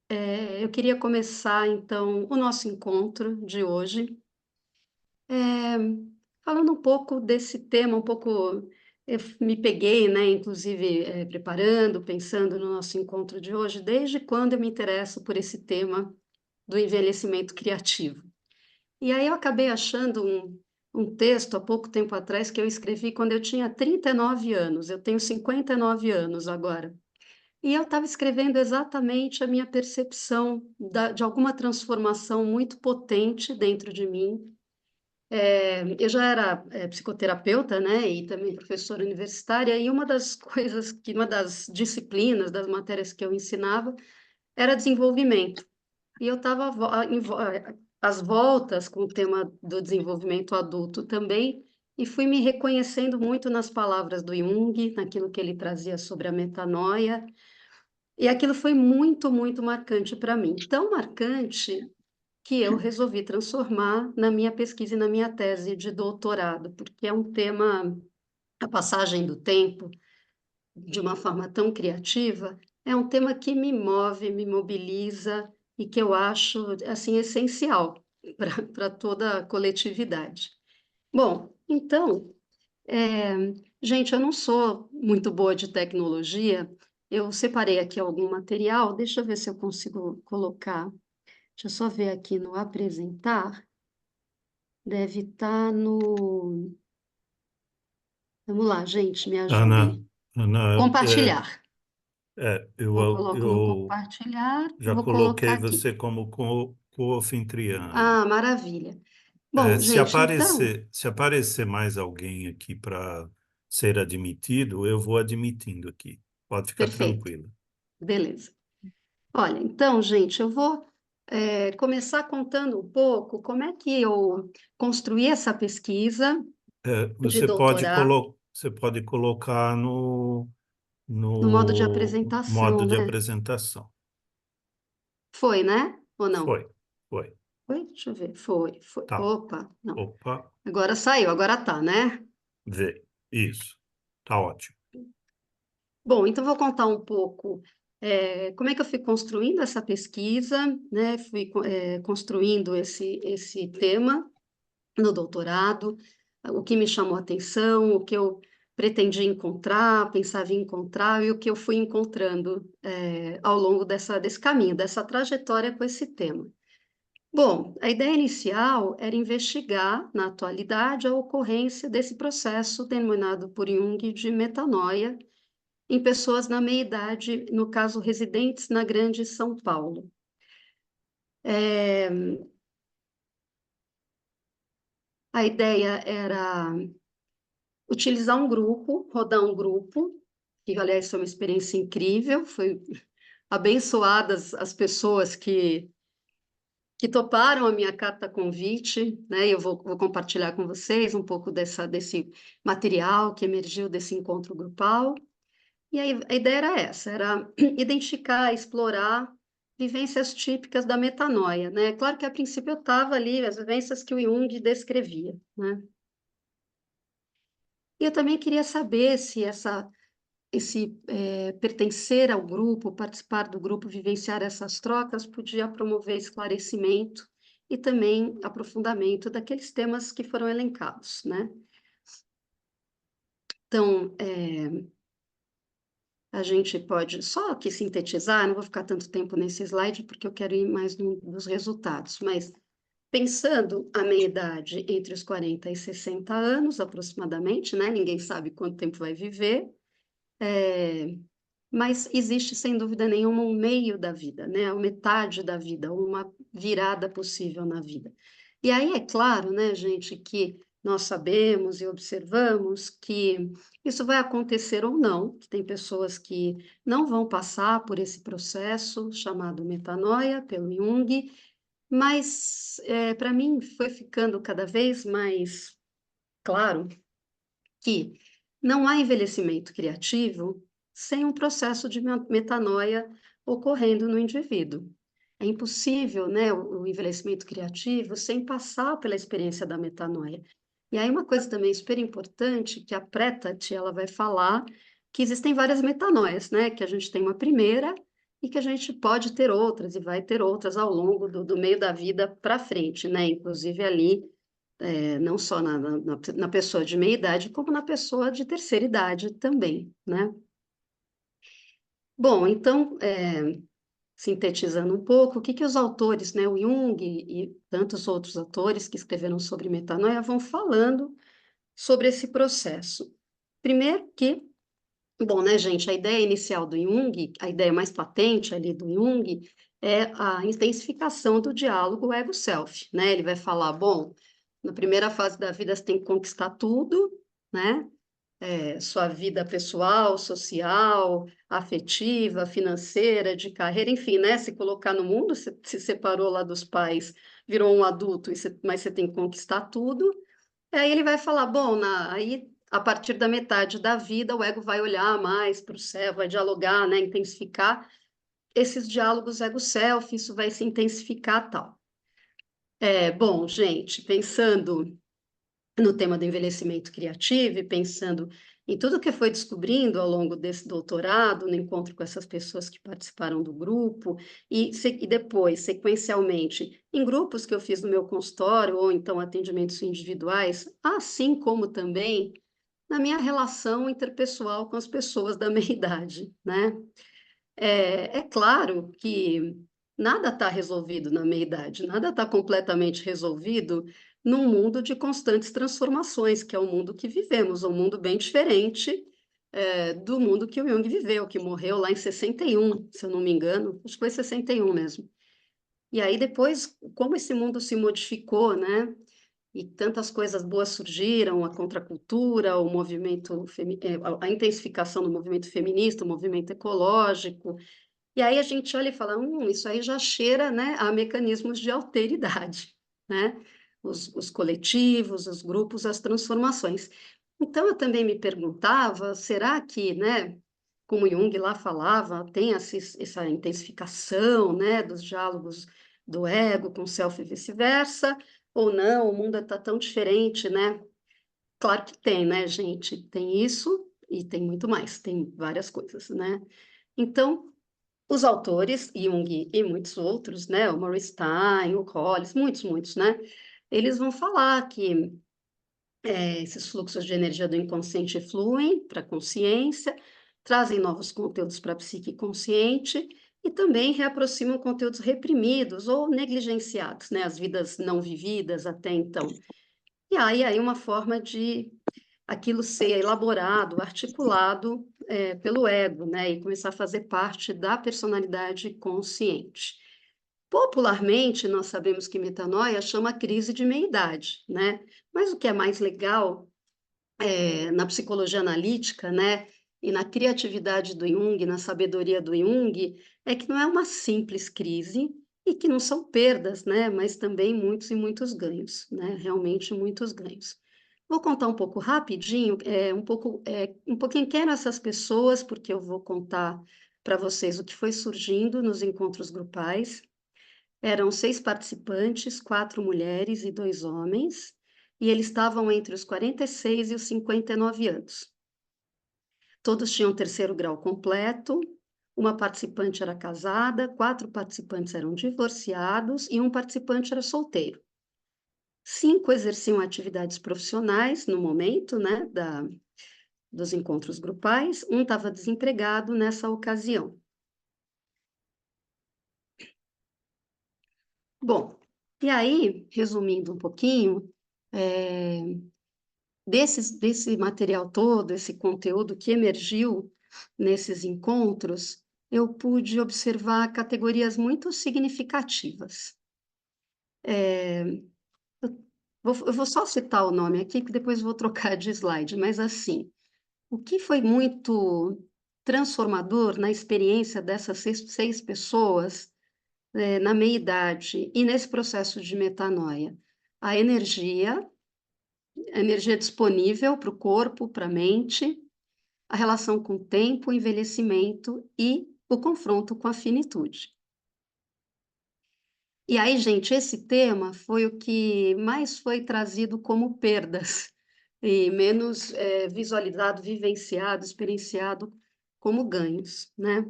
Eu queria começar, então, o nosso encontro de hoje, eh, falando um pouco desse tema, eu me peguei, né, inclusive, preparando, pensando no nosso encontro de hoje, desde quando eu me interesso por esse tema do envelhecimento criativo. E aí eu acabei achando um texto, há pouco tempo atrás, que eu escrevi quando eu tinha 39 anos, eu tenho 59 anos agora. E eu estava escrevendo exatamente a minha percepção de alguma transformação muito potente dentro de mim. Eu já era, psicoterapeuta, né, e também professora universitária, e uma das disciplinas, das matérias que eu ensinava, era desenvolvimento. E eu estava às voltas com o tema do desenvolvimento adulto também, e fui me reconhecendo muito nas palavras do Jung, naquilo que ele trazia sobre a metanoia, e aquilo foi muito, muito marcante para mim. Tão marcante que eu resolvi transformar na minha pesquisa e na minha tese de doutorado, porque é um tema, a passagem do tempo, de uma forma tão criativa, é um tema que me move, me mobiliza e que eu acho, assim, essencial para toda a coletividade. Bom, então, gente, eu não sou muito boa de tecnologia. Eu separei aqui algum material, deixa eu ver se eu consigo colocar. Deixa eu só ver aqui no apresentar. Deve estar no. Vamos lá, gente, me Ana, ajudem. Ana, Compartilhar. Eu coloco no eu compartilhar, já vou colocar coloquei aqui. você como co-anfitriã aí. Ah, maravilha. Bom, gente, então, Se aparecer mais alguém aqui para ser admitido, eu vou admitindo aqui. Pode ficar perfeito, tranquilo. beleza. Olha, então, gente, eu vou começar contando um pouco como é que eu construí essa pesquisa de doutorado Você pode colocar no modo de no apresentação, modo de né? apresentação. Foi, né? Ou não? Foi, foi. Foi? Deixa eu ver. Foi, foi. Tá. Opa, não. Opa, Agora saiu, agora tá, né? vê. Isso. Tá ótimo. Bom, então vou contar um pouco como é que eu fui construindo essa pesquisa, né? Fui construindo esse tema no doutorado, o que me chamou a atenção, o que eu pretendia encontrar, pensava em encontrar e o que eu fui encontrando ao longo desse caminho, dessa trajetória com esse tema. Bom, a ideia inicial era investigar, na atualidade, a ocorrência desse processo denominado por Jung de metanoia em pessoas na meia-idade, no caso, residentes na Grande São Paulo. A ideia era utilizar um grupo, rodar um grupo, que, aliás, foi uma experiência incrível, foi abençoadas as pessoas que toparam a minha carta convite, né? Eu vou compartilhar com vocês um pouco desse material que emergiu desse encontro grupal. E aí, a ideia era essa, era identificar, explorar vivências típicas da metanoia, né? Claro que a princípio eu estava ali, as vivências que o Jung descrevia, né? E eu também queria saber se esse pertencer ao grupo, participar do grupo, vivenciar essas trocas, podia promover esclarecimento e também aprofundamento daqueles temas que foram elencados, né? Então, a gente pode só aqui sintetizar, não vou ficar tanto tempo nesse slide, porque eu quero ir mais nos resultados, mas pensando a meia-idade entre os 40 e 60 anos, aproximadamente, né? Ninguém sabe quanto tempo vai viver, mas existe, sem dúvida nenhuma, um meio da vida, né? A metade da vida, uma virada possível na vida. E aí é claro, né, gente, que nós sabemos e observamos que isso vai acontecer ou não, que tem pessoas que não vão passar por esse processo chamado metanoia, pelo Jung, mas para mim foi ficando cada vez mais claro que não há envelhecimento criativo sem um processo de metanoia ocorrendo no indivíduo. É impossível, né, o envelhecimento criativo sem passar pela experiência da metanoia. E aí uma coisa também super importante, que a Pretat, ela vai falar que existem várias metanoias, né, que a gente tem uma primeira, e que a gente pode ter outras e vai ter outras ao longo do meio da vida para frente, né? Inclusive ali, não só na pessoa de meia idade, como na pessoa de terceira idade também, né? Bom, então, sintetizando um pouco, o que que os autores, né, o Jung e tantos outros autores que escreveram sobre metanoia vão falando sobre esse processo? Primeiro que, bom, né, gente, a ideia inicial do Jung, a ideia mais patente ali do Jung, é a intensificação do diálogo ego-self, né? Ele vai falar, bom, na primeira fase da vida você tem que conquistar tudo, né? Sua vida pessoal, social, afetiva, financeira, de carreira, enfim, né? Se colocar no mundo, você se separou lá dos pais, virou um adulto, mas você tem que conquistar tudo. E aí ele vai falar, bom, aí a partir da metade da vida o ego vai olhar mais para o céu, vai dialogar, né? Intensificar esses diálogos ego-self, isso vai se intensificar tal. Bom, gente, pensando no tema do envelhecimento criativo e pensando em tudo que foi descobrindo ao longo desse doutorado, no encontro com essas pessoas que participaram do grupo, e depois, sequencialmente, em grupos que eu fiz no meu consultório, ou então atendimentos individuais, assim como também na minha relação interpessoal com as pessoas da minha idade, né? É claro que nada está resolvido na meia-idade, nada está completamente resolvido num mundo de constantes transformações, que é o mundo que vivemos, um mundo bem diferente, do mundo que o Jung viveu, que morreu lá em 61, se eu não me engano, acho que foi 61 mesmo. E aí depois, como esse mundo se modificou, né? E tantas coisas boas surgiram, a contracultura, o movimento, a intensificação do movimento feminista, o movimento ecológico, e aí a gente olha e fala, isso aí já cheira, né, a mecanismos de alteridade, né? Os coletivos, os grupos, as transformações. Então eu também me perguntava, será que, né, como Jung lá falava, tem essa intensificação, né, dos diálogos do ego com o self e vice-versa, ou não, o mundo está tão diferente, né? Claro que tem, né, gente? Tem isso e tem muito mais, tem várias coisas, né? Então, os autores, Jung e muitos outros, né, o Maurice Stein, o Hollis, muitos, muitos, né, eles vão falar que esses fluxos de energia do inconsciente fluem para a consciência, trazem novos conteúdos para a psique consciente e também reaproximam conteúdos reprimidos ou negligenciados, né, as vidas não vividas até então. E aí uma forma de aquilo ser elaborado, articulado pelo ego, né, e começar a fazer parte da personalidade consciente. Popularmente, nós sabemos que metanoia chama crise de meia-idade, né? Mas o que é mais legal na psicologia analítica, né, e na criatividade do Jung, na sabedoria do Jung, é que não é uma simples crise e que não são perdas, né, mas também muitos e muitos ganhos, né, realmente muitos ganhos. Vou contar um pouco rapidinho, um pouquinho quem eram essas pessoas, porque eu vou contar para vocês o que foi surgindo nos encontros grupais. Eram 6 participantes, 4 mulheres e 2 homens, e eles estavam entre os 46 e os 59 anos. Todos tinham terceiro grau completo, uma participante era casada, 4 participantes eram divorciados e um participante era solteiro. 5 exerciam atividades profissionais no momento, né, dos encontros grupais, um estava desempregado nessa ocasião. Bom, e aí, resumindo um pouquinho, desse material todo, esse conteúdo que emergiu nesses encontros, eu pude observar categorias muito significativas. Eu vou só citar o nome aqui, que depois vou trocar de slide, mas assim, o que foi muito transformador na experiência dessas 6 pessoas, na meia-idade e nesse processo de metanoia? A energia disponível para o corpo, para a mente, a relação com o tempo, o envelhecimento e o confronto com a finitude. E aí, gente, esse tema foi o que mais foi trazido como perdas e menos visualizado, vivenciado, experienciado como ganhos, né?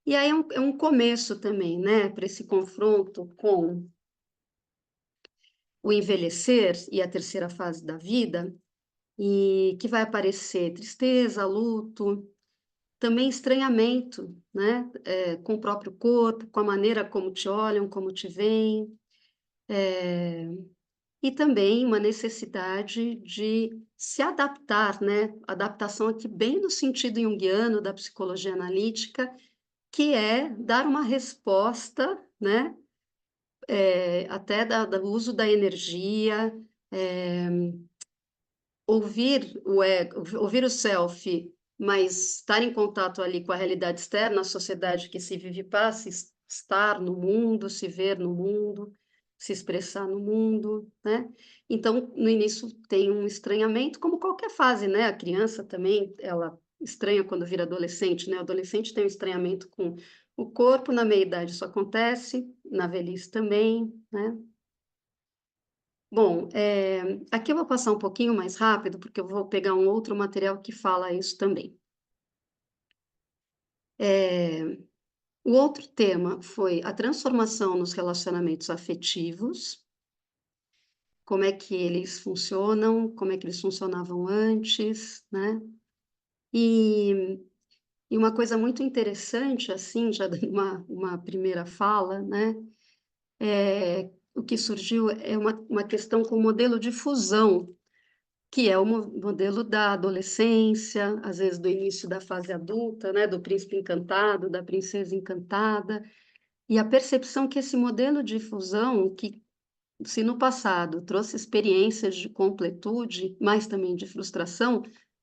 E aí é um começo também, né, para esse confronto com o envelhecer e a terceira fase da vida, e que vai aparecer tristeza, luto, também estranhamento, né, com o próprio corpo, com a maneira como te olham, como te veem, eh, e também uma necessidade de se adaptar, né, adaptação aqui bem no sentido junguiano da psicologia analítica, que é dar uma resposta, né, até da do uso da energia, eh ouvir o ego, ouvir o self, mas estar em contato ali com a realidade externa, a sociedade que se vive e passa, estar no mundo, se ver no mundo, se expressar no mundo, né. Então, no início tem um estranhamento, como qualquer fase, né, a criança também, ela estranha quando vira adolescente, né, o adolescente tem um estranhamento com o corpo, na meia-idade isso acontece, na velhice também, né. Bom, aqui eu vou passar um pouquinho mais rápido, porque eu vou pegar um outro material que fala isso também. O outro tema foi a transformação nos relacionamentos afetivos, como é que eles funcionam, como é que eles funcionavam antes, né. E e uma coisa muito interessante, assim, já dando uma primeira fala, né, o que surgiu é uma questão com o modelo de fusão. Que é o modelo da adolescência, às vezes do início da fase adulta, né, do príncipe encantado, da princesa encantada, e a percepção que esse modelo de fusão, que se no passado trouxe experiências de completude, mas também de frustração,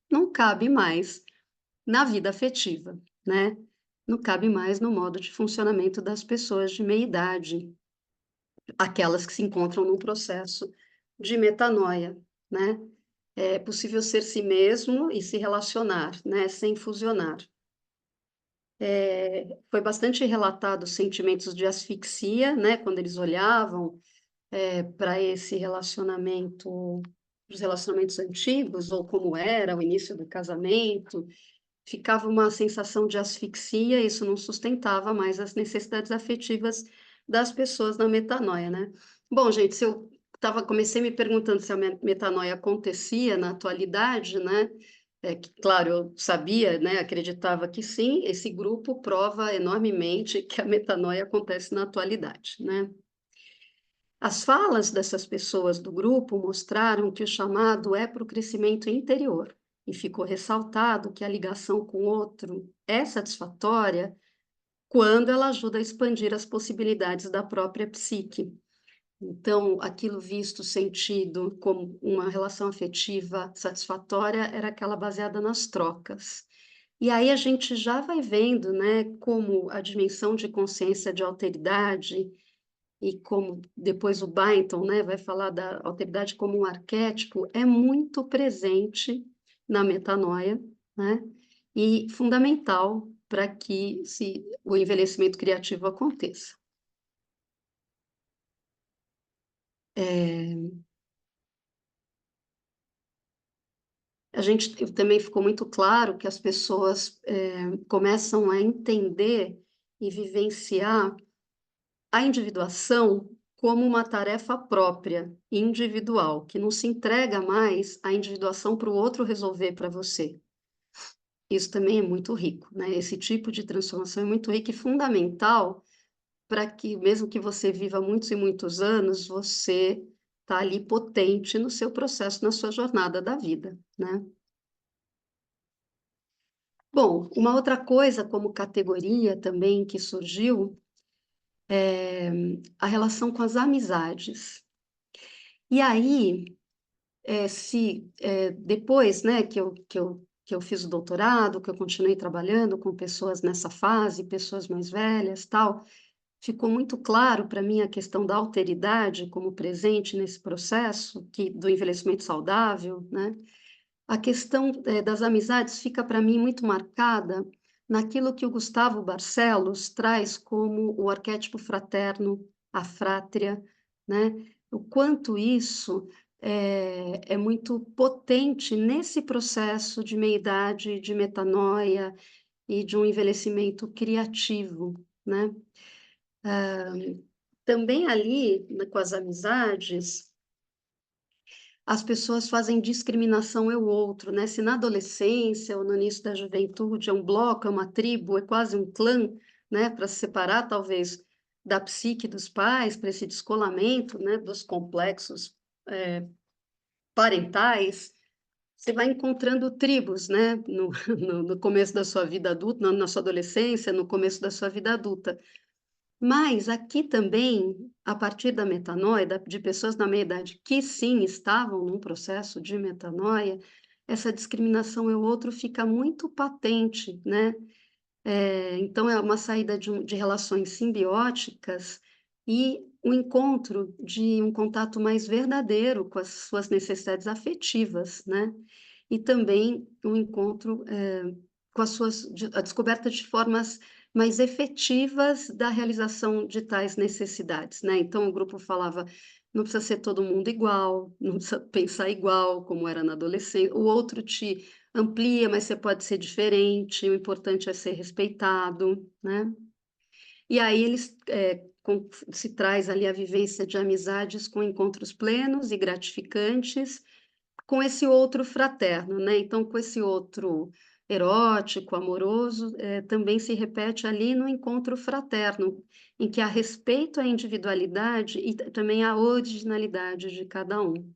não cabe mais na vida afetiva, né, não cabe mais no modo de funcionamento das pessoas de meia idade, aquelas que se encontram num processo de metanoia, né. É possível ser si mesmo e se relacionar, né, sem fusionar. Foi bastante relatado os sentimentos de asfixia, né, quando eles olhavam, para esse relacionamento, os relacionamentos antigos ou como era o início do casamento, ficava uma sensação de asfixia, isso não sustentava mais as necessidades afetivas das pessoas na metanoia, né. Bom, gente, se eu comecei me perguntando se a metanoia acontecia na atualidade, né, que claro, eu sabia, né, acreditava que sim, esse grupo prova enormemente que a metanoia acontece na atualidade, né. As falas dessas pessoas do grupo mostraram que o chamado é para o crescimento interior, e ficou ressaltado que a ligação com o outro é satisfatória quando ela ajuda a expandir as possibilidades da própria psique. Então, aquilo visto, sentido como uma relação afetiva satisfatória era aquela baseada nas trocas. E aí a gente já vai vendo, né, como a dimensão de consciência de alteridade e como depois o Byington, né, vai falar da alteridade como um arquétipo, é muito presente na metanoia, né, e fundamental para que o envelhecimento criativo aconteça. Eh, a gente também ficou muito claro que as pessoas, começam a entender e vivenciar a individuação como uma tarefa própria, individual, que não se entrega mais a individuação para o outro resolver para você. Isso também é muito rico, né, esse tipo de transformação é muito rico e fundamental para que, mesmo que você viva muitos e muitos anos, você está ali potente no seu processo, na sua jornada da vida, né. Bom, uma outra coisa como categoria também que surgiu, é a relação com as amizades. E aí, depois, né, que eu fiz o doutorado, que eu continuei trabalhando com pessoas nessa fase, pessoas mais velhas, tal, ficou muito claro para mim a questão da alteridade como presente nesse processo do envelhecimento saudável, né. A questão, das amizades fica para mim muito marcada naquilo que o Gustavo Barcelos traz como o arquétipo fraterno, a frátria, né. O quanto isso é muito potente nesse processo de meia-idade, de metanoia, e de um envelhecimento criativo, né. Também ali, com as amizades, as pessoas fazem discriminação eu outro, né, se na adolescência ou no início da juventude é um bloco, é uma tribo, é quase um clã, né, para se separar talvez da psique dos pais, para esse descolamento, né, dos complexos, parentais, você vai encontrando tribos, né, no no começo da sua vida adulta, na sua adolescência, no começo da sua vida adulta. Mas aqui também, a partir da metanoia, de pessoas na meia-idade que sim estavam num processo de metanoia, essa discriminação eu outro fica muito patente, né. Então é uma saída de relações simbióticas e o encontro de um contato mais verdadeiro com as suas necessidades afetivas, né. E também o encontro, com as suas a descoberta de formas mais efetivas da realização de tais necessidades, né. Então o grupo falava: "Não precisa ser todo mundo igual, não precisa pensar igual, como era na adolescência", o outro te amplia, mas você pode ser diferente, o importante é ser respeitado, né. E aí eles, se traz ali a vivência de amizades com encontros plenos e gratificantes, com esse outro fraterno, né, então com esse outro erótico, amoroso, também se repete ali no encontro fraterno, em que há respeito à individualidade e também à originalidade de cada um.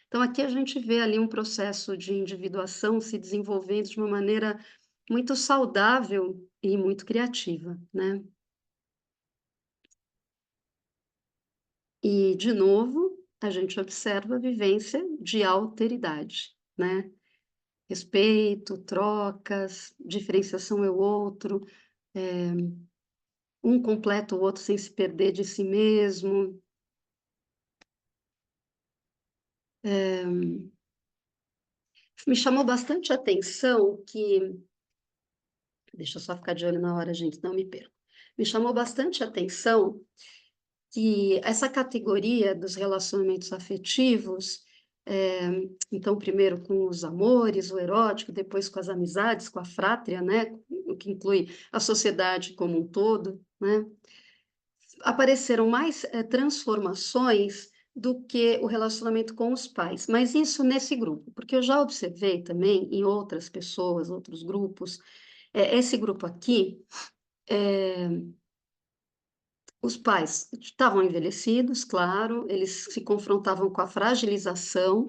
Então aqui a gente vê ali um processo de individuação se desenvolvendo de uma maneira muito saudável e muito criativa, né. E de novo, a gente observa a vivência de alteridade, né. Respeito, trocas, diferenciação eu outro, eh, um completa o outro sem se perder de si mesmo. Me chamou bastante atenção que deixa eu só ficar de olho na hora, gente, não me perco. Me chamou bastante atenção que essa categoria dos relacionamentos afetivos, então primeiro com os amores, o erótico, depois com as amizades, com a frátria, né, o que inclui a sociedade como um todo, né. Apareceram mais, transformações do que o relacionamento com os pais, mas isso nesse grupo, porque eu já observei também em outras pessoas, outros grupos, esse grupo aqui, os pais estavam envelhecidos, claro, eles se confrontavam com a fragilização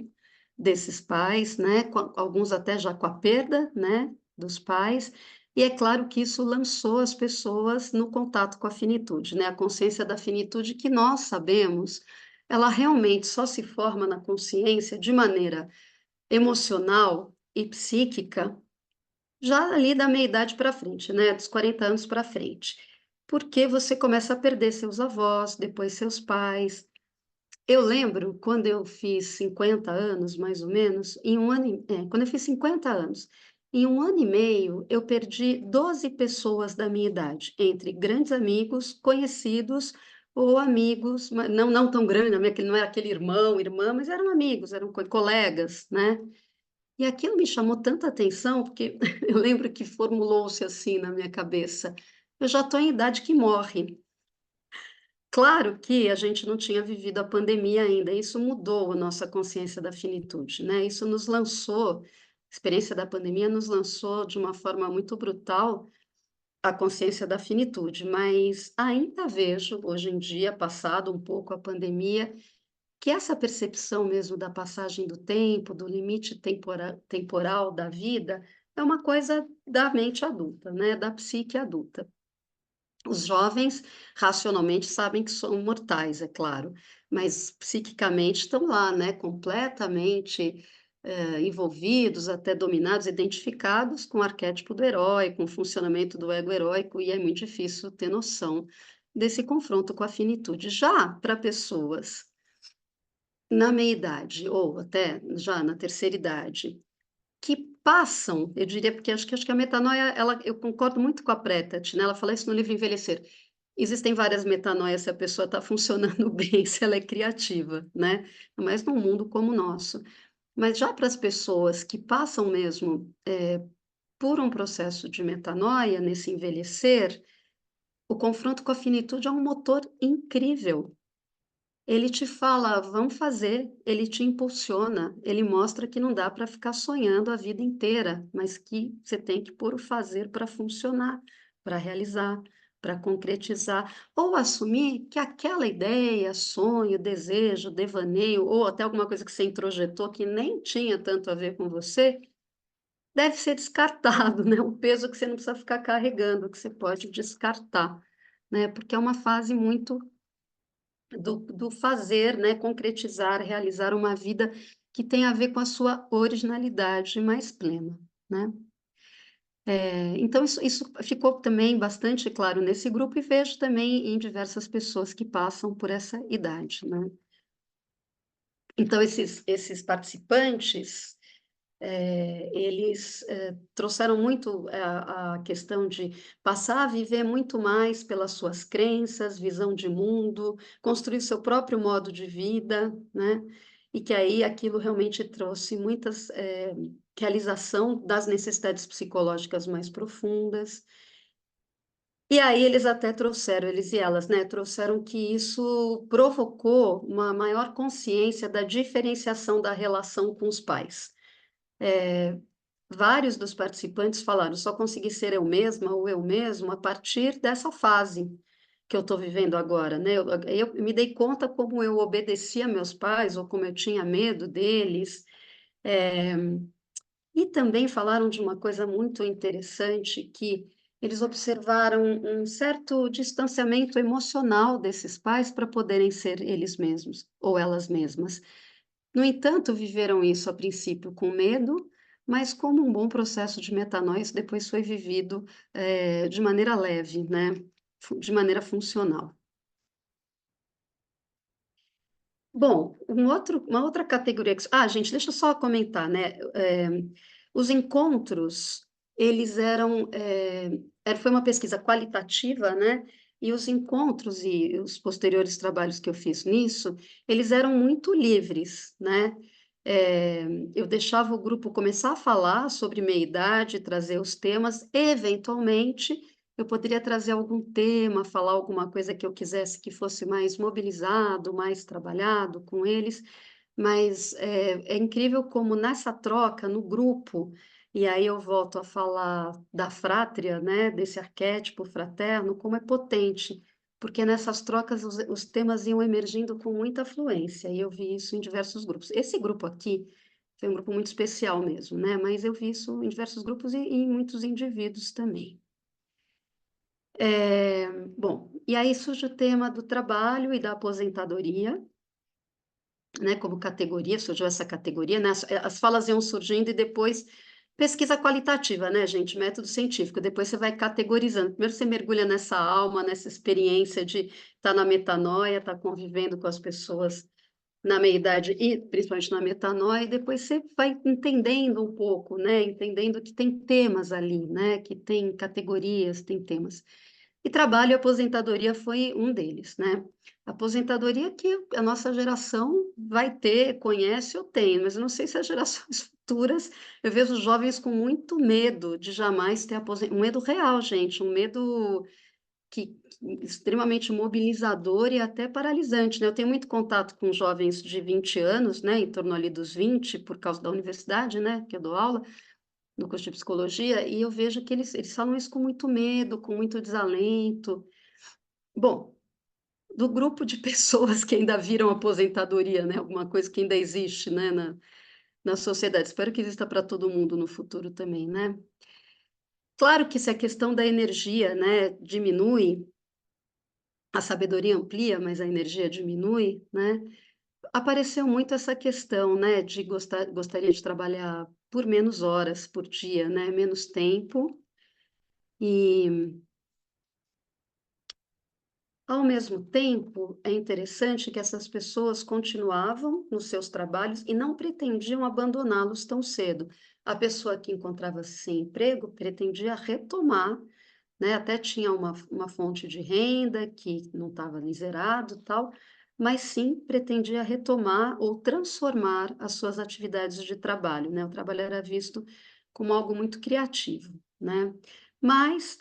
desses pais, né, com alguns até já com a perda, né, dos pais, e é claro que isso lançou as pessoas no contato com a finitude, né, a consciência da finitude que nós sabemos, ela realmente só se forma na consciência de maneira emocional e psíquica já ali da meia-idade para frente, né, dos 40 anos para frente, porque você começa a perder seus avós, depois seus pais. Eu lembro quando eu fiz 50 anos, mais ou menos, em um ano quando eu fiz 50 anos, em um ano e meio eu perdi 12 pessoas da minha idade, entre grandes amigos, conhecidos ou amigos, não tão grande, não não era aquele irmão, irmã, mas eram amigos, eram colegas, né. E aquilo me chamou tanta atenção, porque eu lembro que formulou-se assim na minha cabeça: "Eu já estou em idade que morre". Claro que a gente não tinha vivido a pandemia ainda, isso mudou a nossa consciência da finitude, né, isso nos lançou a experiência da pandemia nos lançou de uma forma muito brutal a consciência da finitude, mas ainda vejo, hoje em dia, passado um pouco a pandemia, que essa percepção mesmo da passagem do tempo, do limite temporal da vida, é uma coisa da mente adulta, né, da psique adulta. Os jovens, racionalmente, sabem que são mortais, é claro, mas psiquicamente estão lá, né, completamente, envolvidos, até dominados, identificados com o arquétipo do herói, com o funcionamento do ego heróico, e é muito difícil ter noção desse confronto com a finitude. Já para pessoas na meia-idade ou até já na terceira idade, que passam, eu diria, porque acho que a metanoia, ela eu concordo muito com a Pretet, né, ela fala isso no livro Envelhecer. Existem várias metanoias se a pessoa está funcionando bem, se ela é criativa, né, mas num mundo como o nosso. Mas já para as pessoas que passam mesmo por um processo de metanoia, nesse envelhecer, o confronto com a finitude é um motor incrível. Ele te fala: "Vamos fazer", ele te impulsiona, ele mostra que não dá para ficar sonhando a vida inteira, mas que você tem que pôr o fazer para funcionar, para realizar, para concretizar, ou assumir que aquela ideia, sonho, desejo, devaneio, ou até alguma coisa que você introjetou que nem tinha tanto a ver com você, deve ser descartado, né, um peso que você não precisa ficar carregando, que você pode descartar, né, porque é uma fase muito do fazer, né, concretizar, realizar uma vida que tem a ver com a sua originalidade mais plena, né. Então isso ficou também bastante claro nesse grupo e vejo também em diversas pessoas que passam por essa idade, né. Então esses participantes, eles, trouxeram muito a questão de passar a viver muito mais pelas suas crenças, visão de mundo, construir seu próprio modo de vida, né, e que aí aquilo realmente trouxe muitas, realização das necessidades psicológicas mais profundas. E aí eles até trouxeram, eles e elas, né, trouxeram que isso provocou uma maior consciência da diferenciação da relação com os pais. Eh Vários dos participantes falaram: "Só consegui ser eu mesma ou eu mesmo a partir dessa fase que eu estou vivendo agora", né. Eu me dei conta como eu obedecia meus pais ou como eu tinha medo deles. Eh, e também falaram de uma coisa muito interessante, que eles observaram um certo distanciamento emocional desses pais para poderem ser eles mesmos ou elas mesmas. No entanto, viveram isso a princípio com medo, mas como um bom processo de metanoia, isso depois foi vivido, de maneira leve, né, de maneira funcional. Bom, uma outra categoria que gente, deixa eu só comentar, né, os encontros, eles eram, foi uma pesquisa qualitativa, né, e os encontros e os posteriores trabalhos que eu fiz nisso, eles eram muito livres, né. Eu deixava o grupo começar a falar sobre meia-idade, trazer os temas, eventualmente eu poderia trazer algum tema, falar alguma coisa que eu quisesse que fosse mais mobilizado, mais trabalhado com eles, mas é incrível como nessa troca, no grupo, e aí eu volto a falar da frátria, né, desse arquétipo fraterno, como é potente, porque nessas trocas os temas iam emergindo com muita fluência, e eu vi isso em diversos grupos. Esse grupo aqui foi um grupo muito especial mesmo, né, mas eu vi isso em diversos grupos e em muitos indivíduos também. Bom, e aí surge o tema do trabalho e da aposentadoria, né, como categoria, surgiu essa categoria, né, as falas iam surgindo e depois pesquisa qualitativa, né, gente, método científico, depois você vai categorizando. Primeiro você mergulha nessa alma, nessa experiência de estar na metanoia, estar convivendo com as pessoas na meia-idade e principalmente na metanoia, e depois você vai entendendo um pouco, né, entendendo que tem temas ali, né, que tem categorias, tem temas. E trabalho e aposentadoria foi um deles, né. Aposentadoria que a nossa geração vai ter, conhece ou tem, mas eu não sei se as gerações futuras, eu vejo os jovens com muito medo de jamais ter um medo real, gente, um medo que extremamente mobilizador e até paralisante, né. Eu tenho muito contato com jovens de 20 anos, né, em torno ali dos 20, por causa da universidade, né, que eu dou aula, no curso de psicologia, e eu vejo que eles falam isso com muito medo, com muito desalento. Bom, do grupo de pessoas que ainda viram aposentadoria, né, alguma coisa que ainda existe, né, na sociedade, espero que exista para todo mundo no futuro também, né. Claro que se a questão da energia, né, diminui, a sabedoria amplia, mas a energia diminui, né, apareceu muito essa questão, né, de gostaria de trabalhar por menos horas por dia, né, menos tempo. E, ao mesmo tempo, é interessante que essas pessoas continuavam nos seus trabalhos e não pretendiam abandoná-los tão cedo. A pessoa que encontrava-se sem emprego pretendia retomar, né, até tinha uma fonte de renda que não estava ali zerado, tal, mas sim pretendia retomar ou transformar as suas atividades de trabalho, né. O trabalho era visto como algo muito criativo, né. Mas,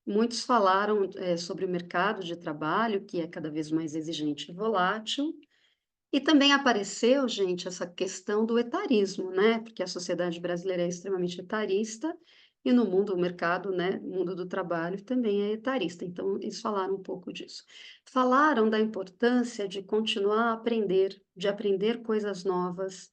muitos falaram, sobre o mercado de trabalho, que é cada vez mais exigente e volátil, e também apareceu, gente, essa questão do etarismo, né, porque a sociedade brasileira é extremamente etarista e no mundo, o mercado, né, o mundo do trabalho também é etarista, então eles falaram um pouco disso. Falaram da importância de continuar a aprender, de aprender coisas novas,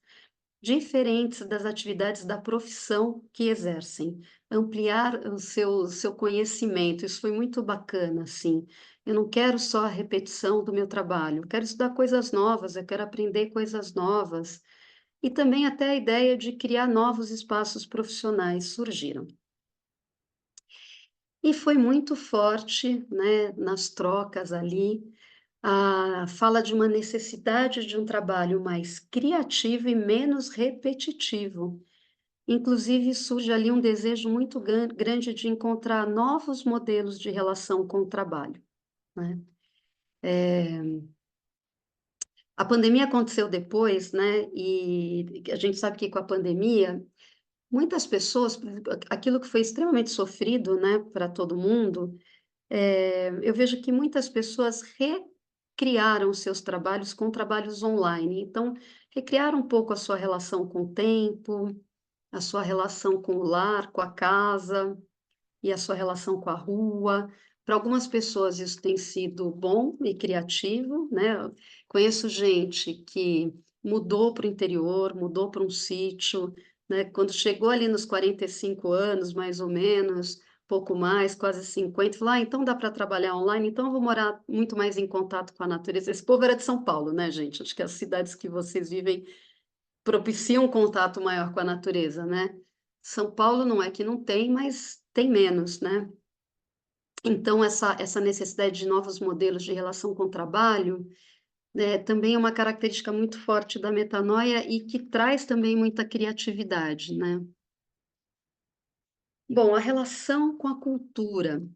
diferentes das atividades da profissão que exercem, ampliar o seu conhecimento, isso foi muito bacana, assim. Eu não quero só a repetição do meu trabalho, eu quero estudar coisas novas, eu quero aprender coisas novas. E também até a ideia de criar novos espaços profissionais surgiram. E foi muito forte, né, nas trocas ali, a fala de uma necessidade de um trabalho mais criativo e menos repetitivo. Inclusive surge ali um desejo muito grande de encontrar novos modelos de relação com o trabalho, né. A pandemia aconteceu depois, né, e a gente sabe que com a pandemia, muitas pessoas, por exemplo, aquilo que foi extremamente sofrido, né, para todo mundo, eu vejo que muitas pessoas recriaram seus trabalhos com trabalhos online, então, recriaram um pouco a sua relação com o tempo, a sua relação com o lar, com a casa, e a sua relação com a rua. Para algumas pessoas isso tem sido bom e criativo, né. Eu conheço gente que mudou para o interior, mudou para um sítio, né, quando chegou ali nos 45 anos, mais ou menos, pouco mais, quase 50, falou: "Ah, então dá para trabalhar online, então eu vou morar muito mais em contato com a natureza". Esse povo era de São Paulo, né, gente, acho que as cidades que vocês vivem propiciam um contato maior com a natureza, né. São Paulo não é que não tem, mas tem menos, né. Então essa necessidade de novos modelos de relação com o trabalho, também é uma característica muito forte da metanoia e que traz também muita criatividade, né. Bom, a relação com a cultura,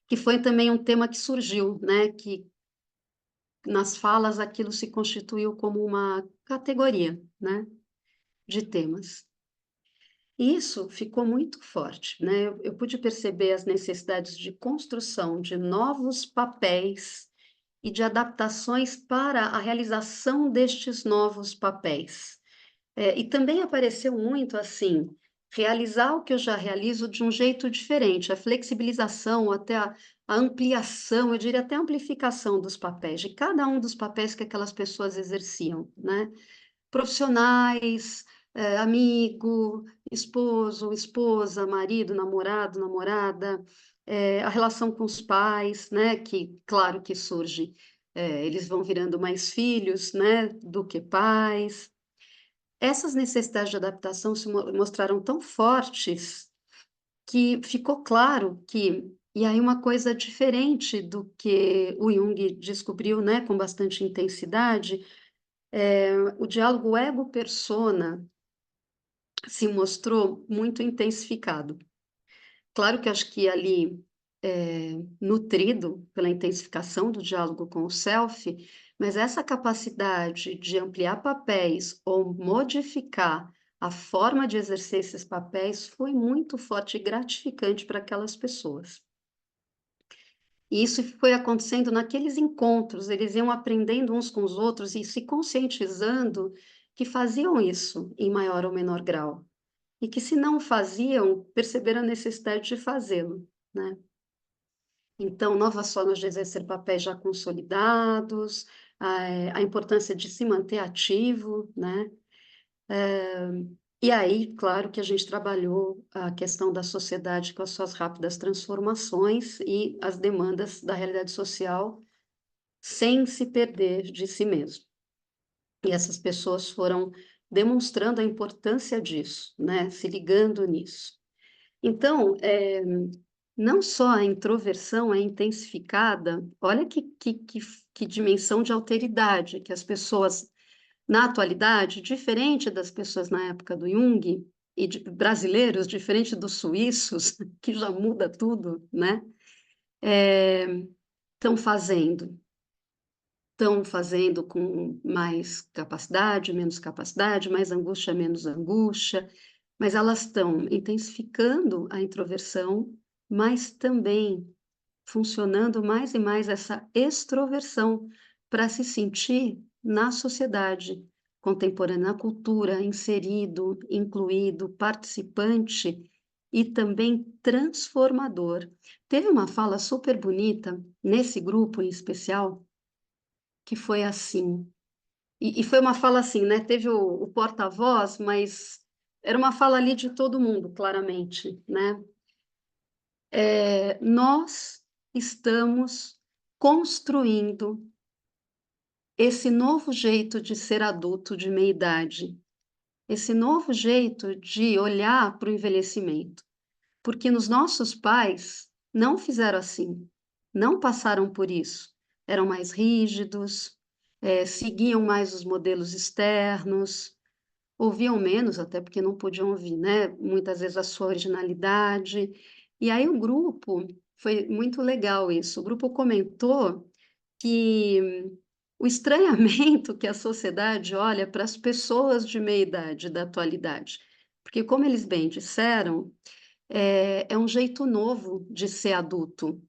que foi também um tema que surgiu, né, que nas falas aquilo se constituiu como uma categoria, né, de temas. E isso ficou muito forte, né, eu pude perceber as necessidades de construção de novos papéis e de adaptações para a realização destes novos papéis. E também apareceu muito, assim, realizar o que eu já realizo de um jeito diferente, a flexibilização, até a ampliação, eu diria até a amplificação dos papéis, de cada um dos papéis que aquelas pessoas exerciam, né. Profissionais, amigo, esposo, esposa, marido, namorado, namorada, a relação com os pais, né, que claro que surge, eles vão virando mais filhos, né, do que pais. Essas necessidades de adaptação se mostraram tão fortes que ficou claro que e aí uma coisa diferente do que o Jung descobriu, né, com bastante intensidade, o diálogo ego-persona se mostrou muito intensificado. Claro que acho que ali, nutrido pela intensificação do diálogo com o self, mas essa capacidade de ampliar papéis ou modificar a forma de exercer esses papéis foi muito forte e gratificante para aquelas pessoas. E isso foi acontecendo naqueles encontros, eles iam aprendendo uns com os outros e se conscientizando que faziam isso em maior ou menor grau. E que se não faziam, perceberam a necessidade de fazê-lo, né. Então, novas formas de exercer papéis já consolidados, a importância de se manter ativo, né. E aí, claro que a gente trabalhou a questão da sociedade com as suas rápidas transformações e as demandas da realidade social, sem se perder de si mesmo. E essas pessoas foram demonstrando a importância disso, né, se ligando nisso. Então, não só a introversão é intensificada, olha que dimensão de alteridade que as pessoas, na atualidade, diferente das pessoas na época do Jung, e de brasileiros, diferente dos suíços, que já muda tudo, né, estão fazendo. estão fazendo com mais capacidade, menos capacidade, mais angústia, menos angústia, mas elas estão intensificando a introversão, mas também funcionando mais e mais essa extroversão para se sentir na sociedade contemporânea, na cultura, inserido, incluído, participante e também transformador. Teve uma fala super bonita nesse grupo em especial, que foi assim, e foi uma fala assim, né? Teve o porta-voz, mas era uma fala ali de todo mundo, claramente, né? Nós estamos construindo esse novo jeito de ser adulto de meia idade, esse novo jeito de olhar para o envelhecimento, porque nos nossos pais não fizeram assim, não passaram por isso, eram mais rígidos, seguiam mais os modelos externos, ouviam menos, até porque não podiam ouvir, né, muitas vezes a sua originalidade. E aí o grupo foi muito legal isso, o grupo comentou que o estranhamento que a sociedade olha para as pessoas de meia idade da atualidade, porque como eles bem disseram, é um jeito novo de ser adulto,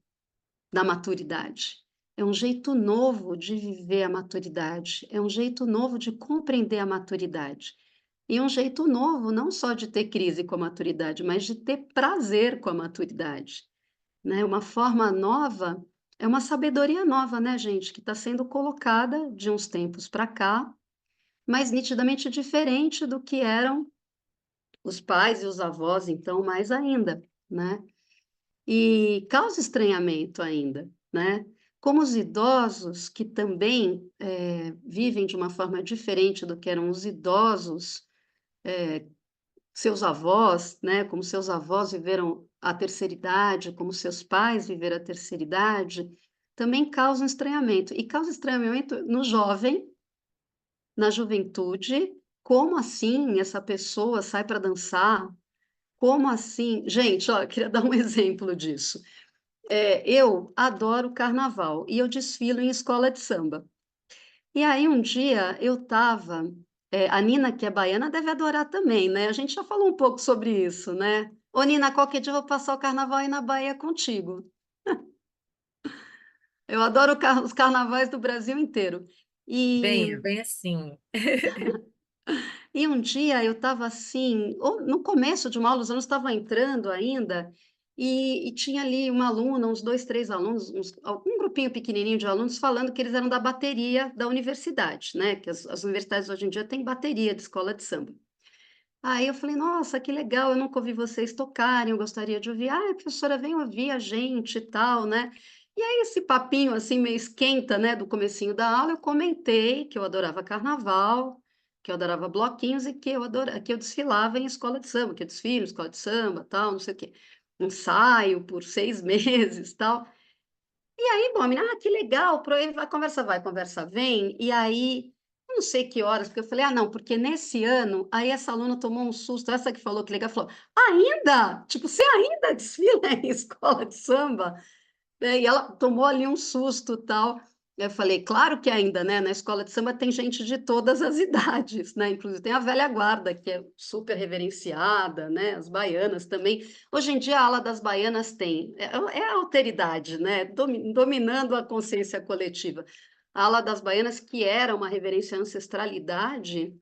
da maturidade. É um jeito novo de viver a maturidade, é um jeito novo de compreender a maturidade. E um jeito novo não só de ter crise com a maturidade, mas de ter prazer com a maturidade, né, uma forma nova, é uma sabedoria nova, né, gente, que está sendo colocada de uns tempos para cá, mas nitidamente diferente do que eram os pais e os avós, então, mais ainda, né. E causa estranhamento ainda, né. Como os idosos que também, vivem de uma forma diferente do que eram os idosos, seus avós, né, como seus avós viveram a terceira idade, como seus pais viveram a terceira idade, também causa um estranhamento. E causa estranhamento no jovem, na juventude. Como assim essa pessoa sai para dançar? Como assim? Gente, ó, eu queria dar um exemplo disso. Eu adoro carnaval e eu desfilo em escola de samba. E aí um dia eu estava, a Nina que é baiana deve adorar também, né, a gente já falou um pouco sobre isso, né. Ô Nina, qualquer dia eu vou passar o carnaval aí na Bahia contigo. Eu adoro os carnavais do Brasil inteiro. E Venha, venha sim. e um dia eu estava assim, ou no começo de uma aula, os alunos estavam entrando ainda, e tinha ali uma aluna, uns 2, 3 alunos, um grupinho pequenininho de alunos falando que eles eram da bateria da universidade, né, que as universidades hoje em dia têm bateria de escola de samba. Aí eu falei: "Nossa, que legal, eu nunca ouvi vocês tocarem, eu gostaria de ouvir". "Ai, professora, vem ouvir a gente e tal", né. E aí esse papinho, assim, meio esquenta, né, do comecinho da aula, eu comentei que eu adorava carnaval, que eu adorava bloquinhos e que eu desfilava em escola de samba, que eu desfilo em escola de samba, tal, não sei o quê. Ensaio por 6 meses, tal. E aí, bom, a menina: "Ah, que legal", por aí vai, conversa vem, e aí, eu não sei que horas, porque eu falei: "Ah, não, porque nesse ano", aí essa aluna tomou um susto, essa que falou que legal, falou: "Ainda? Tipo, você ainda desfila em escola de samba?" Né, e ela tomou ali um susto, tal. Eu falei: "Claro que ainda, né, na escola de samba tem gente de todas as idades, né, inclusive tem a velha guarda que é super reverenciada, né, as baianas também". Hoje em dia a ala das baianas tem é a alteridade, né, dominando a consciência coletiva. A ala das baianas que era uma reverência à ancestralidade,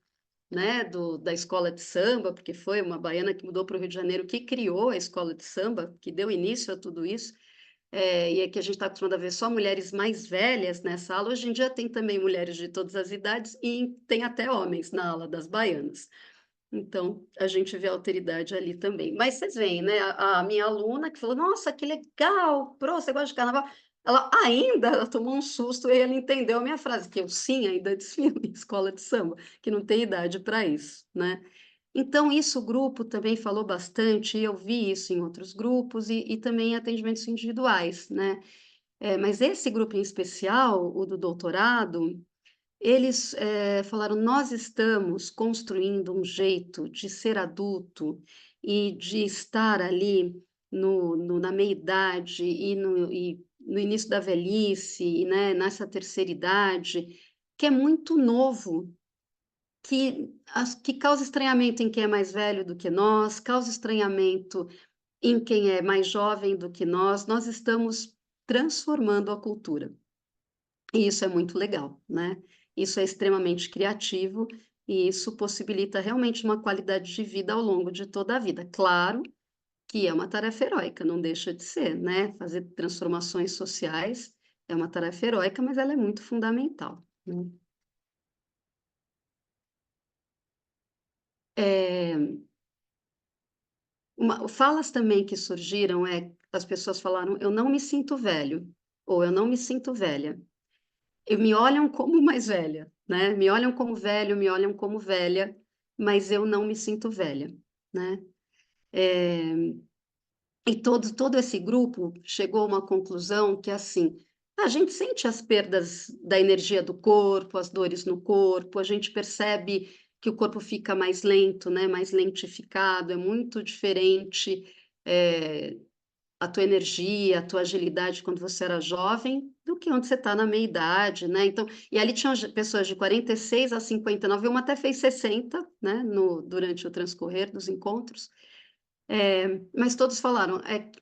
né, da escola de samba, porque foi uma baiana que mudou para o Rio de Janeiro que criou a escola de samba, que deu início a tudo isso. E aqui a gente está acostumado a ver só mulheres mais velhas nessa ala, hoje em dia tem também mulheres de todas as idades e tem até homens na ala das baianas. Então, a gente vê a alteridade ali também. Mas vocês veem, né, a minha aluna que falou: "Nossa, que legal, pro, você gosta de carnaval?" Ela ainda ela tomou um susto e ela entendeu a minha frase, que eu sim, ainda desfilo em escola de samba, que não tem idade para isso, né. Então isso o grupo também falou bastante, e eu vi isso em outros grupos e também em atendimentos individuais, né. Mas esse grupo em especial, o do doutorado, eles, falaram: "Nós estamos construindo um jeito de ser adulto e de estar ali no na meia-idade e no início da velhice, né, nessa terceira idade, que é muito novo, que causa estranhamento em quem é mais velho do que nós, causa estranhamento em quem é mais jovem do que nós estamos transformando a cultura. E isso é muito legal, né? Isso é extremamente criativo e isso possibilita realmente uma qualidade de vida ao longo de toda a vida. Claro que é uma tarefa heróica, não deixa de ser, né? Fazer transformações sociais é uma tarefa heróica, mas ela é muito fundamental, né? Falas também que surgiram as pessoas falaram: "Eu não me sinto velho", ou "Eu não me sinto velha". Me olham como mais velha, né, me olham como velho, me olham como velha, mas eu não me sinto velha, né. Eh, e todo esse grupo chegou a uma conclusão que, assim, a gente sente as perdas da energia do corpo, as dores no corpo, a gente percebe que o corpo fica mais lento, né, mais lentificado, é muito diferente, eh a tua energia, a tua agilidade quando você era jovem, do que onde você está na meia-idade, né, então e ali tinham pessoas de 46 a 59, uma até fez 60, né, durante o transcorrer dos encontros, mas todos falaram: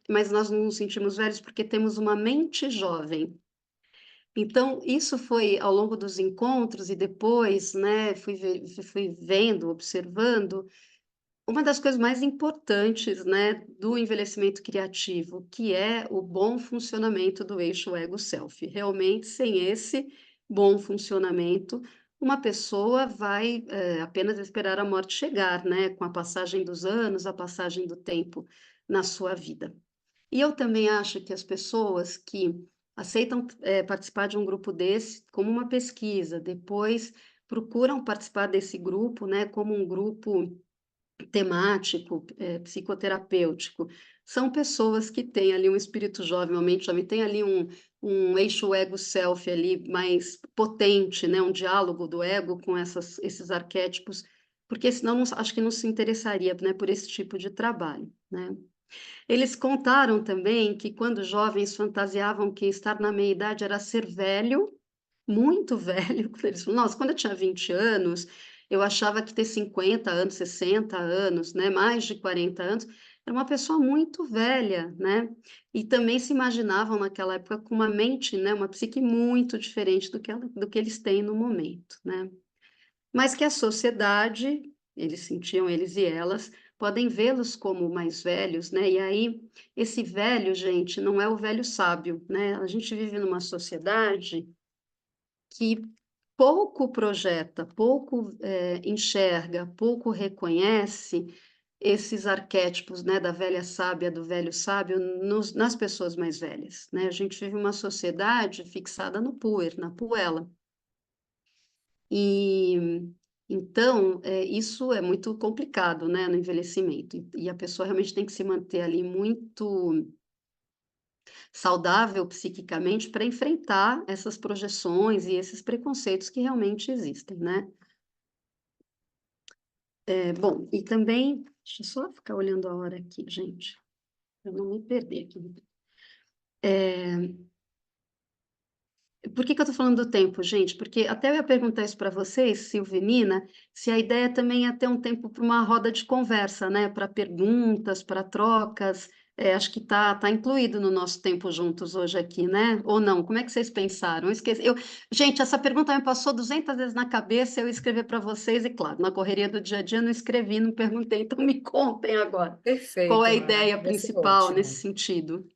mas nós não nos sentimos velhos porque temos uma mente jovem". Então isso foi ao longo dos encontros e depois, né, fui vendo, observando, uma das coisas mais importantes, né, do envelhecimento criativo, que é o bom funcionamento do eixo ego-self. Realmente, sem esse bom funcionamento, uma pessoa vai, apenas esperar a morte chegar, né, com a passagem dos anos, a passagem do tempo na sua vida. E eu também acho que as pessoas que aceitam, participar de um grupo desse, como uma pesquisa, depois procuram participar desse grupo, né, como um grupo temático, psicoterapêutico, são pessoas que têm ali um espírito jovem, uma mente jovem, tem ali um eixo ego-self ali mais potente, né, um diálogo do ego com esses arquétipos, porque senão não acho que não se interessaria, né, por esse tipo de trabalho, né. Eles contaram também que quando jovens fantasiavam que estar na meia-idade era ser velho, muito velho, eles falam: "Nossa, quando eu tinha 20 anos, eu achava que ter 50 anos, 60 anos, né, mais de 40 anos, era uma pessoa muito velha", né. E também se imaginavam naquela época com uma mente, né, uma psique muito diferente do que eles têm no momento, né. Mas que a sociedade, eles sentiam, eles e elas, podem vê-los como mais velhos, né, e aí, esse velho, gente, não é o velho sábio, né, a gente vive numa sociedade que pouco projeta, pouco, enxerga, pouco reconhece esses arquétipos, né, da velha sábia, do velho sábio nas pessoas mais velhas, né. A gente vive uma sociedade fixada no puer, na puela. E, então, isso é muito complicado, né, no envelhecimento. E a pessoa realmente tem que se manter ali muito saudável psiquicamente para enfrentar essas projeções e esses preconceitos que realmente existem, né. Bom, e também deixa eu só ficar olhando a hora aqui, gente, para não me perder aqui. Por que que eu estou falando do tempo, gente? Porque até eu ia perguntar isso para vocês, Silvia e Nina, se a ideia também é ter um tempo para uma roda de conversa, né, para perguntas, para trocas, acho que tá incluído no nosso tempo juntos hoje aqui, né, ou não? Como é que vocês pensaram? Gente, essa pergunta me passou 200 vezes na cabeça, eu ia escrever para vocês e, claro, na correria do dia a dia não escrevi, não perguntei, então me contem agora. Qual é Perfeito, a Ana, ideia vai ser principal nesse ótimo. sentido?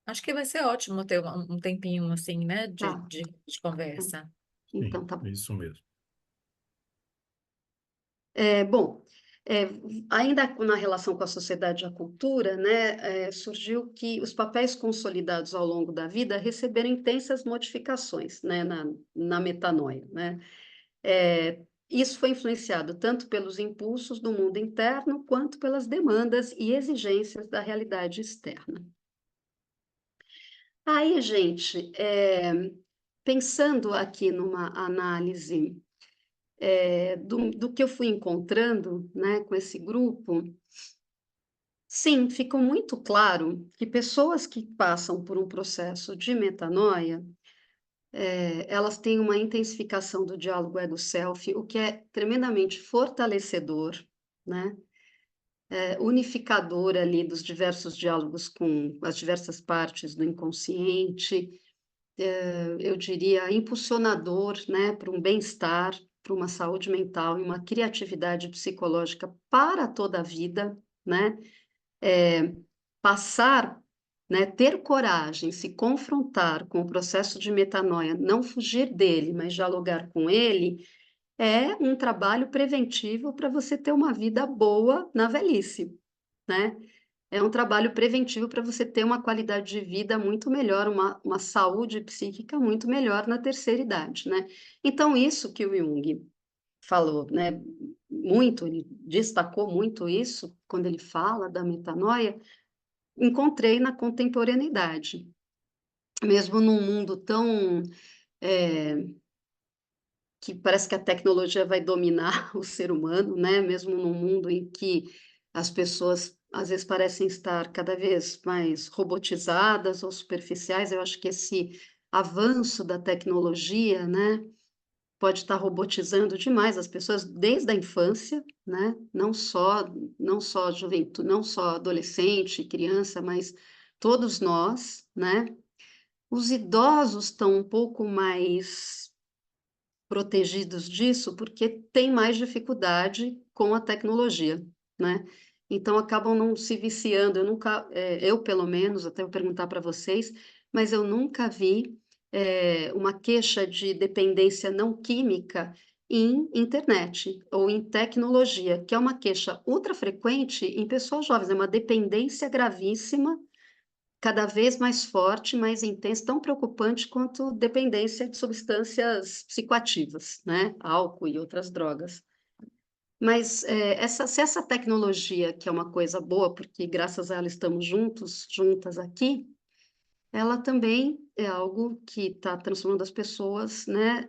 Acho que vai ser ótimo ter um tempinho, assim, né, de Tá, de de então conversa. Sim, então tá bom. isso mesmo. Bom, ainda na relação com a sociedade e a cultura, né, surgiu que os papéis consolidados ao longo da vida receberam intensas modificações, né, na metanoia, né. Isso foi influenciado tanto pelos impulsos do mundo interno, quanto pelas demandas e exigências da realidade externa. Aí, gente, pensando aqui numa análise do que eu fui encontrando, né, com esse grupo, Sim, ficou muito claro que pessoas que passam por um processo de metanoia, elas têm uma intensificação do diálogo ego-self, o que é tremendamente fortalecedor, né, unificador ali dos diversos diálogos com as diversas partes do inconsciente, eu diria impulsionador, né, para um bem-estar, para uma saúde mental e uma criatividade psicológica para toda a vida, né. Passar, né, ter coragem, se confrontar com o processo de metanoia, não fugir dele, mas dialogar com ele, é um trabalho preventivo para você ter uma vida boa na velhice, né. É um trabalho preventivo para você ter uma qualidade de vida muito melhor, uma saúde psíquica muito melhor na terceira idade, né. Então isso que o Jung falou, né, muito, ele destacou muito isso, quando ele fala da metanoia, encontrei na contemporaneidade. Mesmo num mundo tão, eh, que parece que a tecnologia vai dominar o ser humano, né, mesmo num mundo em que as pessoas, às vezes, parecem estar cada vez mais robotizadas ou superficiais, eu acho que esse avanço da tecnologia, né, pode estar robotizando demais as pessoas desde a infância, né, não só juventude, não só adolescente, criança, mas todos nós, né. Os idosos estão um pouco mais protegidos disso, porque têm mais dificuldade com a tecnologia, né. Então acabam não se viciando, eu pelo menos, até vou perguntar para vocês, mas eu nunca vi, uma queixa de dependência não química em internet ou em tecnologia, que é uma queixa ultra frequente em pessoas jovens, é uma dependência gravíssima, cada vez mais forte, mais intensa, tão preocupante quanto dependência de substâncias psicoativas, né, álcool e outras drogas. Mas, se essa tecnologia, que é uma coisa boa, porque graças a ela estamos juntos, juntas aqui, ela também é algo que está transformando as pessoas, né,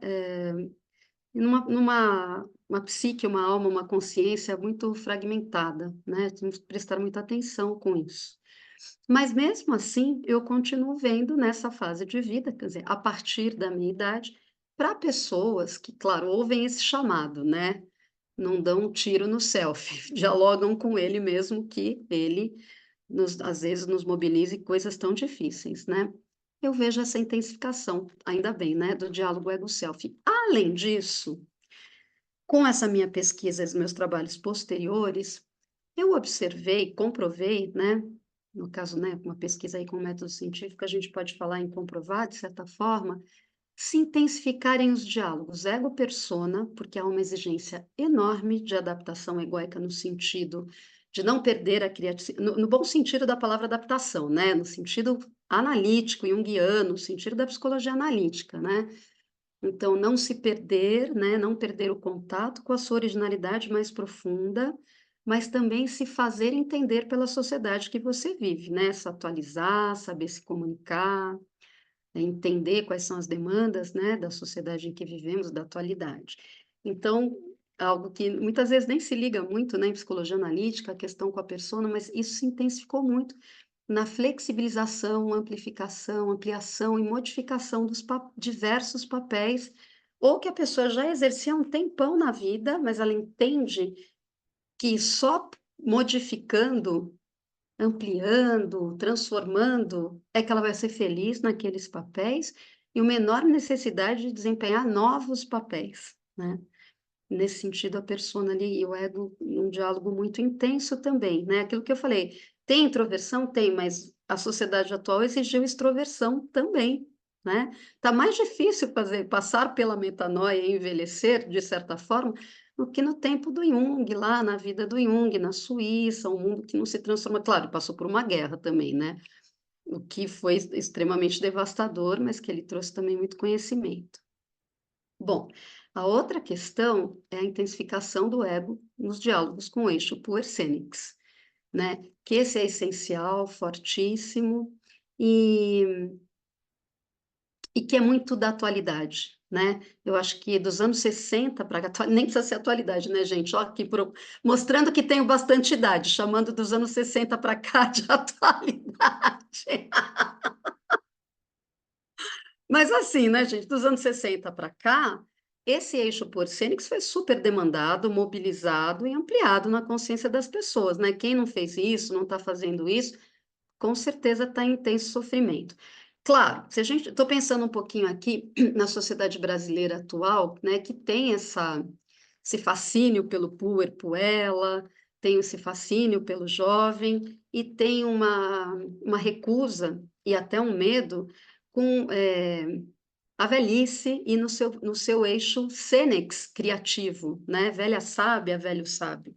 numa uma psique, uma alma, uma consciência muito fragmentada, né, temos que prestar muita atenção com isso. Mas mesmo assim, eu continuo vendo nessa fase de vida, quer dizer, a partir da minha idade, para pessoas que, claro, ouvem esse chamado, né, não dão um tiro no self, dialogam com ele mesmo que ele às vezes nos mobilize em coisas tão difíceis, né. Eu vejo essa intensificação, ainda bem, né, do diálogo ego-self. Além disso, com essa minha pesquisa e os meus trabalhos posteriores, eu observei, comprovei, né, no caso, né, uma pesquisa aí com método científico, a gente pode falar em comprovar, de certa forma, se intensificarem os diálogos ego-persona, porque há uma exigência enorme de adaptação egóica no sentido de não perder a criatividade, no bom sentido da palavra adaptação, né, no sentido analítico, junguiano, no sentido da psicologia analítica, né. Então não se perder, né, não perder o contato com a sua originalidade mais profunda, mas também se fazer entender pela sociedade que você vive, né, se atualizar, saber se comunicar, entender quais são as demandas, né, da sociedade em que vivemos, da atualidade. Então, algo que muitas vezes nem se liga muito, né, em psicologia analítica, a questão com a persona, mas isso se intensificou muito na flexibilização, amplificação, ampliação e modificação dos diversos papéis, ou que a pessoa já exercia há um tempão na vida, mas ela entende que só modificando, ampliando, transformando, é que ela vai ser feliz naqueles papéis e uma enorme necessidade de desempenhar novos papéis, né. Nesse sentido, a persona ali e o ego em um diálogo muito intenso também, né, aquilo que eu falei, tem introversão? Tem, mas a sociedade atual exigiu extroversão também, né. Tá mais difícil passar pela metanoia e envelhecer, de certa forma, do que no tempo do Jung, lá na vida do Jung, na Suíça, um mundo que não se transforma, claro, passou por uma guerra também, né, o que foi extremamente devastador, mas que ele trouxe também muito conhecimento. Bom, a outra questão é a intensificação do ego nos diálogos com o eixo Puer-Fênix, né, que esse é essencial, fortíssimo, e que é muito da atualidade, né? Eu acho que dos anos 60 para cá, nem precisa ser atualidade, né, gente? Ó, aqui mostrando que tenho bastante idade, chamando dos anos 60 para cá de atualidade. Mas assim, né, gente, dos anos 60 para cá, esse eixo Porcênix foi super demandado, mobilizado e ampliado na consciência das pessoas, né? Quem não fez isso, não está fazendo isso, com certeza está em intenso sofrimento. Claro, se a gente, estou pensando um pouquinho aqui na sociedade brasileira atual, né, que tem esse fascínio pelo puer, puella, tem esse fascínio pelo jovem e tem uma recusa e até um medo com a velhice e no seu eixo Sênex criativo, né? Velha sábia, velho sábio.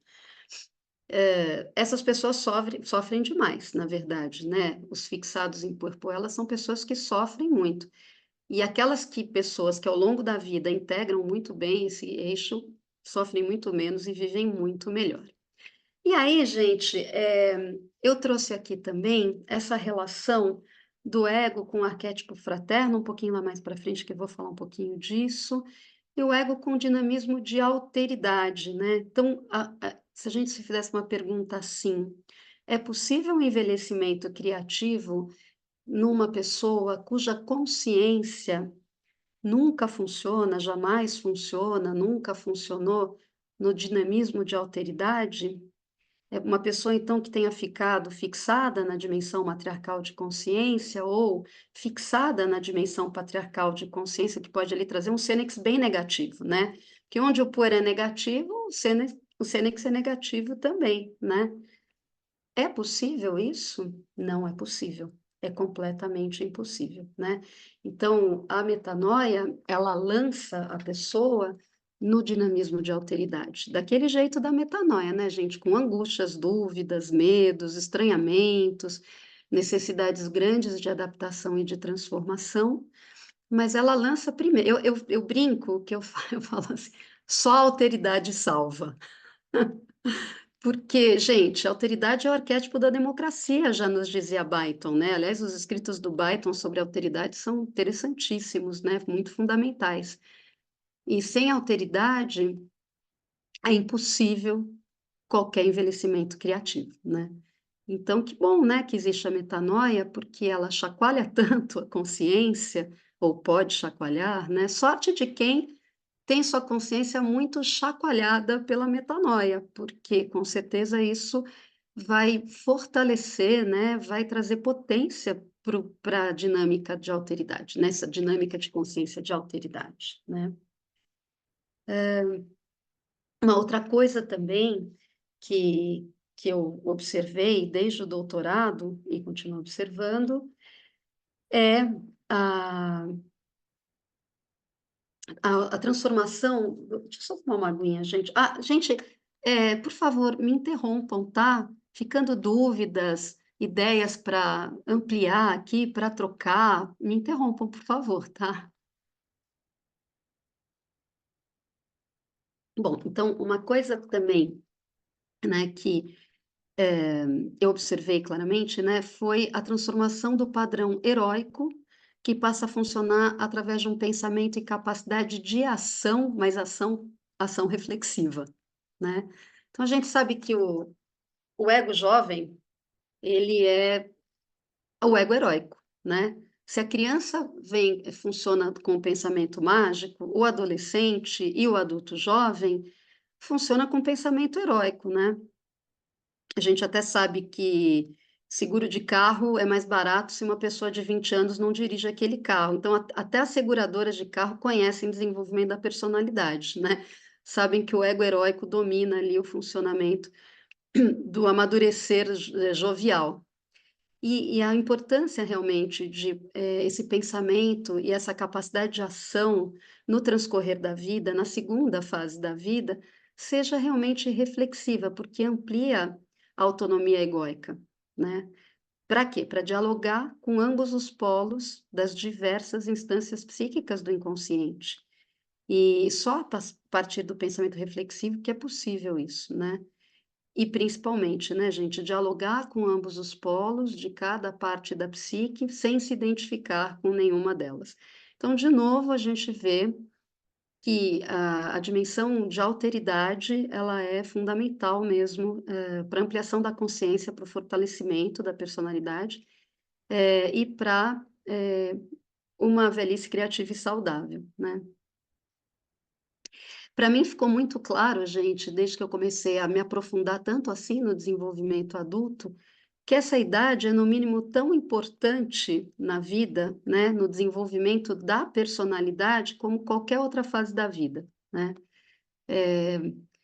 Essas pessoas sofrem demais, na verdade, né? Os fixados em puerpoela são pessoas que sofrem muito. E aquelas pessoas que ao longo da vida integram muito bem esse eixo, sofrem muito menos e vivem muito melhor. E aí, gente, eu trouxe aqui também essa relação do ego com o arquétipo fraterno, um pouquinho lá mais para frente, que eu vou falar um pouquinho disso, e o ego com o dinamismo de alteridade, né? Então, se a gente se fizesse uma pergunta assim, é possível um envelhecimento criativo numa pessoa cuja consciência nunca funciona, jamais funciona, nunca funcionou no dinamismo de alteridade? É uma pessoa, então, que tenha ficado fixada na dimensão matriarcal de consciência ou fixada na dimensão patriarcal de consciência, que pode ali trazer um sênex bem negativo, né? Que onde o puer é negativo, o sênex é negativo também, né? É possível isso? Não é possível. É completamente impossível, né? Então, a metanoia, ela lança a pessoa no dinamismo de alteridade, daquele jeito da metanoia, né, gente? Com angústias, dúvidas, medos, estranhamentos, necessidades grandes de adaptação e de transformação, mas ela lança primeiro. Eu brinco que eu, eu falo assim: só a alteridade salva. Porque, gente, a alteridade é o arquétipo da democracia, já nos dizia Baiton, né? Aliás, os escritos do Baiton sobre a alteridade são interessantíssimos, né? Muito fundamentais. E sem alteridade é impossível qualquer envelhecimento criativo, né? Então, que bom, né, que existe a metanoia, porque ela chacoalha tanto a consciência, ou pode chacoalhar, né? Sorte de quem tem sua consciência muito chacoalhada pela metanoia, porque com certeza isso vai fortalecer, né, vai trazer potência para a dinâmica de alteridade, né, essa dinâmica de consciência de alteridade, né. Uma outra coisa também que eu observei desde o doutorado e continuo observando é a a transformação. Deixa eu só tomar uma aguinha, gente. Gente, por favor, me interrompam, tá? Ficando dúvidas, ideias para ampliar aqui, para trocar, me interrompam, por favor, tá? Bom, então, uma coisa também, né, que eu observei claramente, né, foi a transformação do padrão heróico, que passa a funcionar através de um pensamento e capacidade de ação, mas ação reflexiva, né. Então a gente sabe que o ego jovem, ele é o ego heróico, né. Se a criança funciona com o pensamento mágico, o adolescente e o adulto jovem funciona com o pensamento heróico, né. A gente até sabe que seguro de carro é mais barato se uma pessoa de 20 anos não dirige aquele carro. Então, até as seguradoras de carro conhecem desenvolvimento da personalidade, né? Sabem que o ego heróico domina ali o funcionamento do amadurecer jovial. E a importância realmente de esse pensamento e essa capacidade de ação no transcorrer da vida, na segunda fase da vida, seja realmente reflexiva, porque amplia a autonomia egóica, né? Para quê? Para dialogar com ambos os polos das diversas instâncias psíquicas do inconsciente. E só a partir do pensamento reflexivo que é possível isso, né? E principalmente, né, gente, dialogar com ambos os polos de cada parte da psique sem se identificar com nenhuma delas. Então, de novo, a gente vê que a dimensão de alteridade, ela é fundamental mesmo, pra ampliação da consciência, para o fortalecimento da personalidade, e para, uma velhice criativa e saudável, né. Para mim ficou muito claro, gente, desde que eu comecei a me aprofundar tanto assim no desenvolvimento adulto, que essa idade é no mínimo tão importante na vida, né, no desenvolvimento da personalidade, como qualquer outra fase da vida, né. Eh,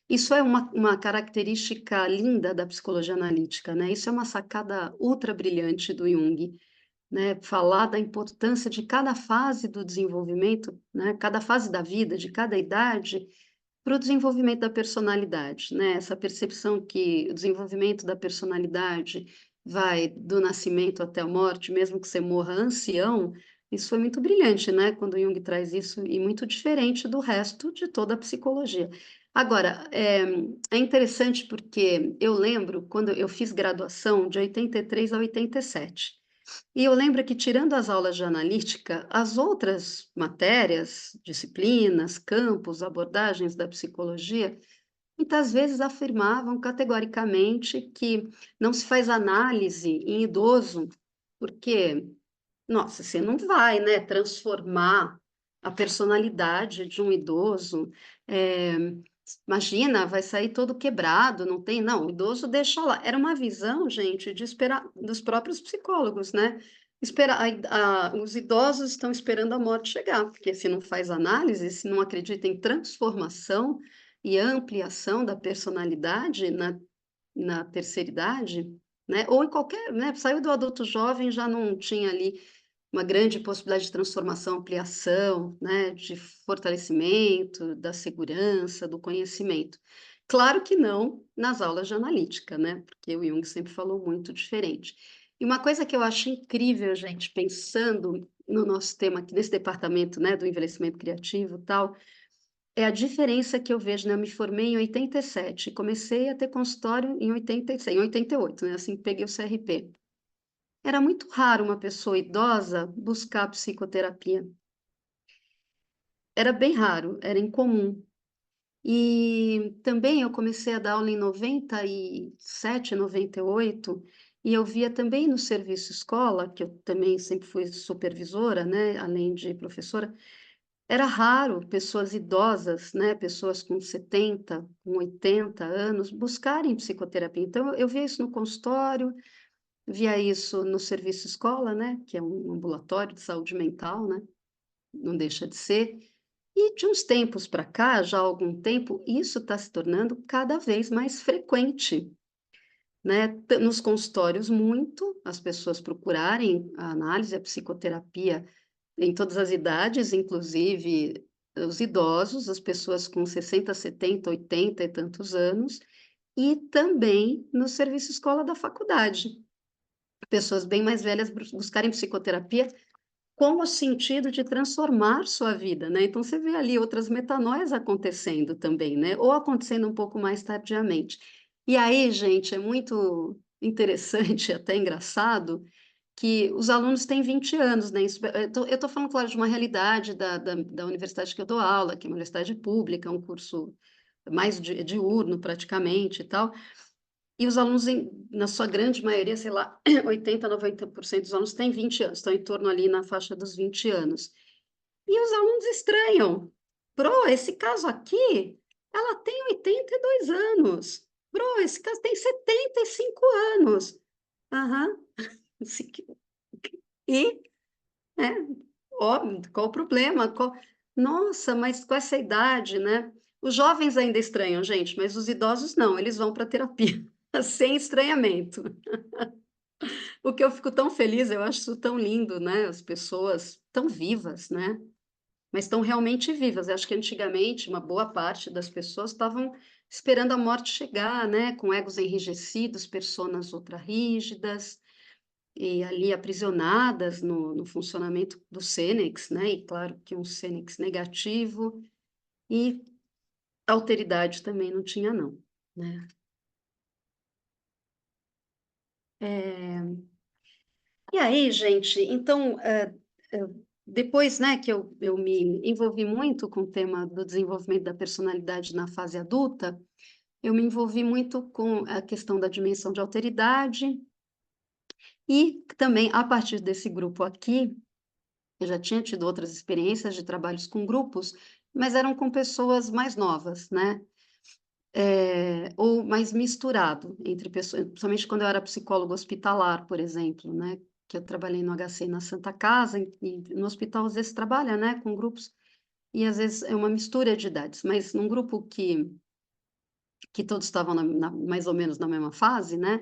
isso é uma característica linda da psicologia analítica, né, isso é uma sacada ultra brilhante do Jung, né, falar da importância de cada fase do desenvolvimento, né, cada fase da vida, de cada idade, para o desenvolvimento da personalidade, né, essa percepção que o desenvolvimento da personalidade vai do nascimento até a morte, mesmo que você morra ancião, isso foi muito brilhante, né, quando Jung traz isso, e muito diferente do resto de toda a psicologia. Agora, é interessante porque eu lembro quando eu fiz graduação de 83 a 87. E eu lembro que, tirando as aulas de analítica, as outras matérias, disciplinas, campos, abordagens da psicologia, muitas vezes afirmavam categoricamente que não se faz análise em idoso, porque, nossa, você não vai, né, transformar a personalidade de um idoso, eh, imagina, vai sair todo quebrado, não tem não, o idoso deixa lá. Era uma visão, gente, de esperar dos próprios psicólogos, né, esperar os idosos estão esperando a morte chegar, porque se não faz análise, se não acredita em transformação e ampliação da personalidade na terceira idade, né, ou em qualquer, né, saiu do adulto jovem, já não tinha ali uma grande possibilidade de transformação, ampliação, né, de fortalecimento da segurança, do conhecimento. Claro que não nas aulas de analítica, né, porque o Jung sempre falou muito diferente. E uma coisa que eu acho incrível, gente, pensando no nosso tema aqui, nesse departamento, né, do envelhecimento criativo, e tal, é a diferença que eu vejo, né, eu me formei em 87, comecei a ter consultório em 86, em 88, né, assim que peguei o CRP. Era muito raro uma pessoa idosa buscar psicoterapia. Era bem raro, era incomum. E também eu comecei a dar aula em 97, 98, e eu via também no serviço escola, que eu também sempre fui supervisora, né, além de professora, era raro pessoas idosas, né, pessoas com 70, com 80 anos, buscarem psicoterapia. Então eu via isso no consultório, via isso no serviço escola, né, que é um ambulatório de saúde mental, né, não deixa de ser. E de uns tempos para cá, já há algum tempo, isso está se tornando cada vez mais frequente, né, nos consultórios muito, as pessoas procurarem a análise, a psicoterapia em todas as idades, inclusive os idosos, as pessoas com 60, 70, 80 e tantos anos, e também no serviço escola da faculdade. Pessoas bem mais velhas buscarem psicoterapia com o sentido de transformar sua vida, né, então você vê ali outras metanoias acontecendo também, né, ou acontecendo um pouco mais tardiamente. E aí, gente, é muito interessante, até engraçado, que os alunos têm 20 anos, né, isso eu tô falando, claro, de uma realidade da universidade que eu dou aula, que é uma universidade pública, um curso mais diurno praticamente e tal, e os alunos na sua grande maioria, sei lá, 80, 90% dos alunos têm 20 anos, estão em torno ali na faixa dos 20 anos. E os alunos estranham: "Pro, esse caso aqui, ela tem 82 anos. Pro, esse caso tem 75 anos". Aham. Se que e, né, ó, qual o problema? Nossa, mas com essa idade, né. Os jovens ainda estranham, gente, mas os idosos não, eles vão para terapia, sem estranhamento. O que eu fico tão feliz, eu acho isso tão lindo, né, as pessoas tão vivas, né, mas estão realmente vivas. Eu acho que antigamente uma boa parte das pessoas estavam esperando a morte chegar, né, com egos enrijecidos, personas ultra rígidas, e ali aprisionadas no funcionamento do Sênex, né, e claro que um Sênex negativo, e alteridade também não tinha não, né. Eh, e aí gente, então, depois, né, que eu me envolvi muito com o tema do desenvolvimento da personalidade na fase adulta, eu me envolvi muito com a questão da dimensão de alteridade e também, a partir desse grupo aqui, eu já tinha tido outras experiências de trabalhos com grupos, mas eram com pessoas mais novas, né? Ou mais misturado entre pessoas, principalmente quando eu era psicóloga hospitalar, por exemplo, né? Que eu trabalhei no HC na Santa Casa, e no hospital às vezes trabalha, né, com grupos, e às vezes é uma mistura de idades, mas num grupo que todos estavam mais ou menos na mesma fase, né?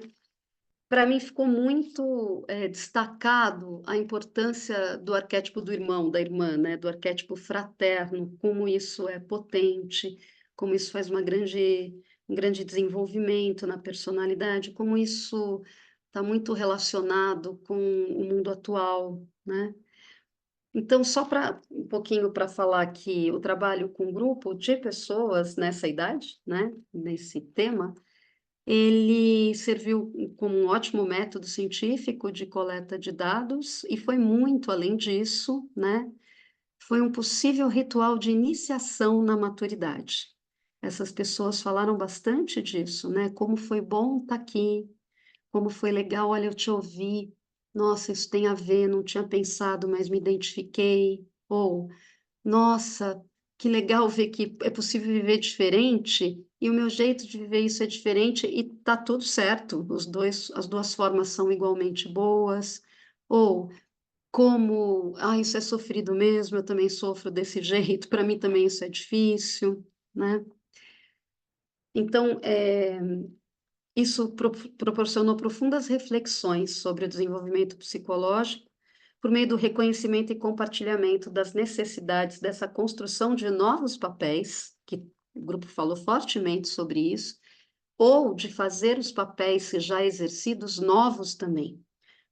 Para mim ficou muito, destacado a importância do arquétipo do irmão, da irmã, né, do arquétipo fraterno, como isso é potente, como isso faz um grande desenvolvimento na personalidade, como isso está muito relacionado com o mundo atual, né. Então só para um pouquinho para falar que o trabalho com grupo de pessoas nessa idade, né, nesse tema, ele serviu como um ótimo método científico de coleta de dados e foi muito além disso, né, foi um possível ritual de iniciação na maturidade. Essas pessoas falaram bastante disso, né, como foi bom estar aqui, como foi legal, olha, eu te ouvi, nossa, isso tem a ver, não tinha pensado, mas me identifiquei, ou nossa, que legal ver que é possível viver diferente, e o meu jeito de viver isso é diferente e tá tudo certo, as 2 formas são igualmente boas, ou como: "Ah, isso é sofrido mesmo, eu também sofro desse jeito, para mim também isso é difícil", né. Então, isso proporcionou profundas reflexões sobre o desenvolvimento psicológico, por meio do reconhecimento e compartilhamento das necessidades dessa construção de novos papéis, que o grupo falou fortemente sobre isso, ou de fazer os papéis já exercidos novos também,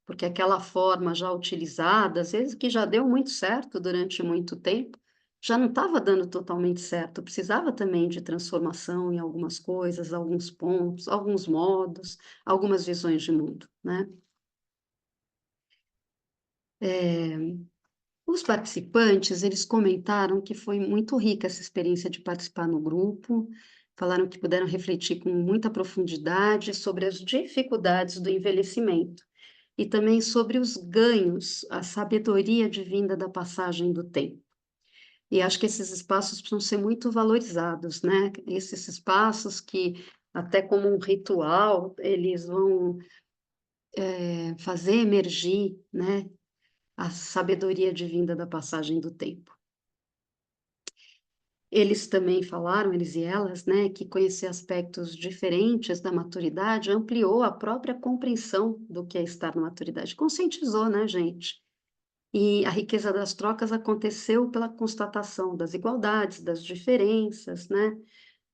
porque aquela forma já utilizada, às vezes que já deu muito certo durante muito tempo, já não estava dando totalmente certo, precisava também de transformação em algumas coisas, alguns pontos, alguns modos, algumas visões de mundo, né. Os participantes, eles comentaram que foi muito rica essa experiência de participar no grupo, falaram que puderam refletir com muita profundidade sobre as dificuldades do envelhecimento e também sobre os ganhos, a sabedoria advinda da passagem do tempo. E acho que esses espaços precisam ser muito valorizados, né? Esses espaços que, até como um ritual, eles vão fazer emergir, né, a sabedoria advinda da passagem do tempo. Eles também falaram, eles e elas, né, que conhecer aspectos diferentes da maturidade ampliou a própria compreensão do que é estar na maturidade. Conscientizou, né, gente? E a riqueza das trocas aconteceu pela constatação das igualdades, das diferenças, né?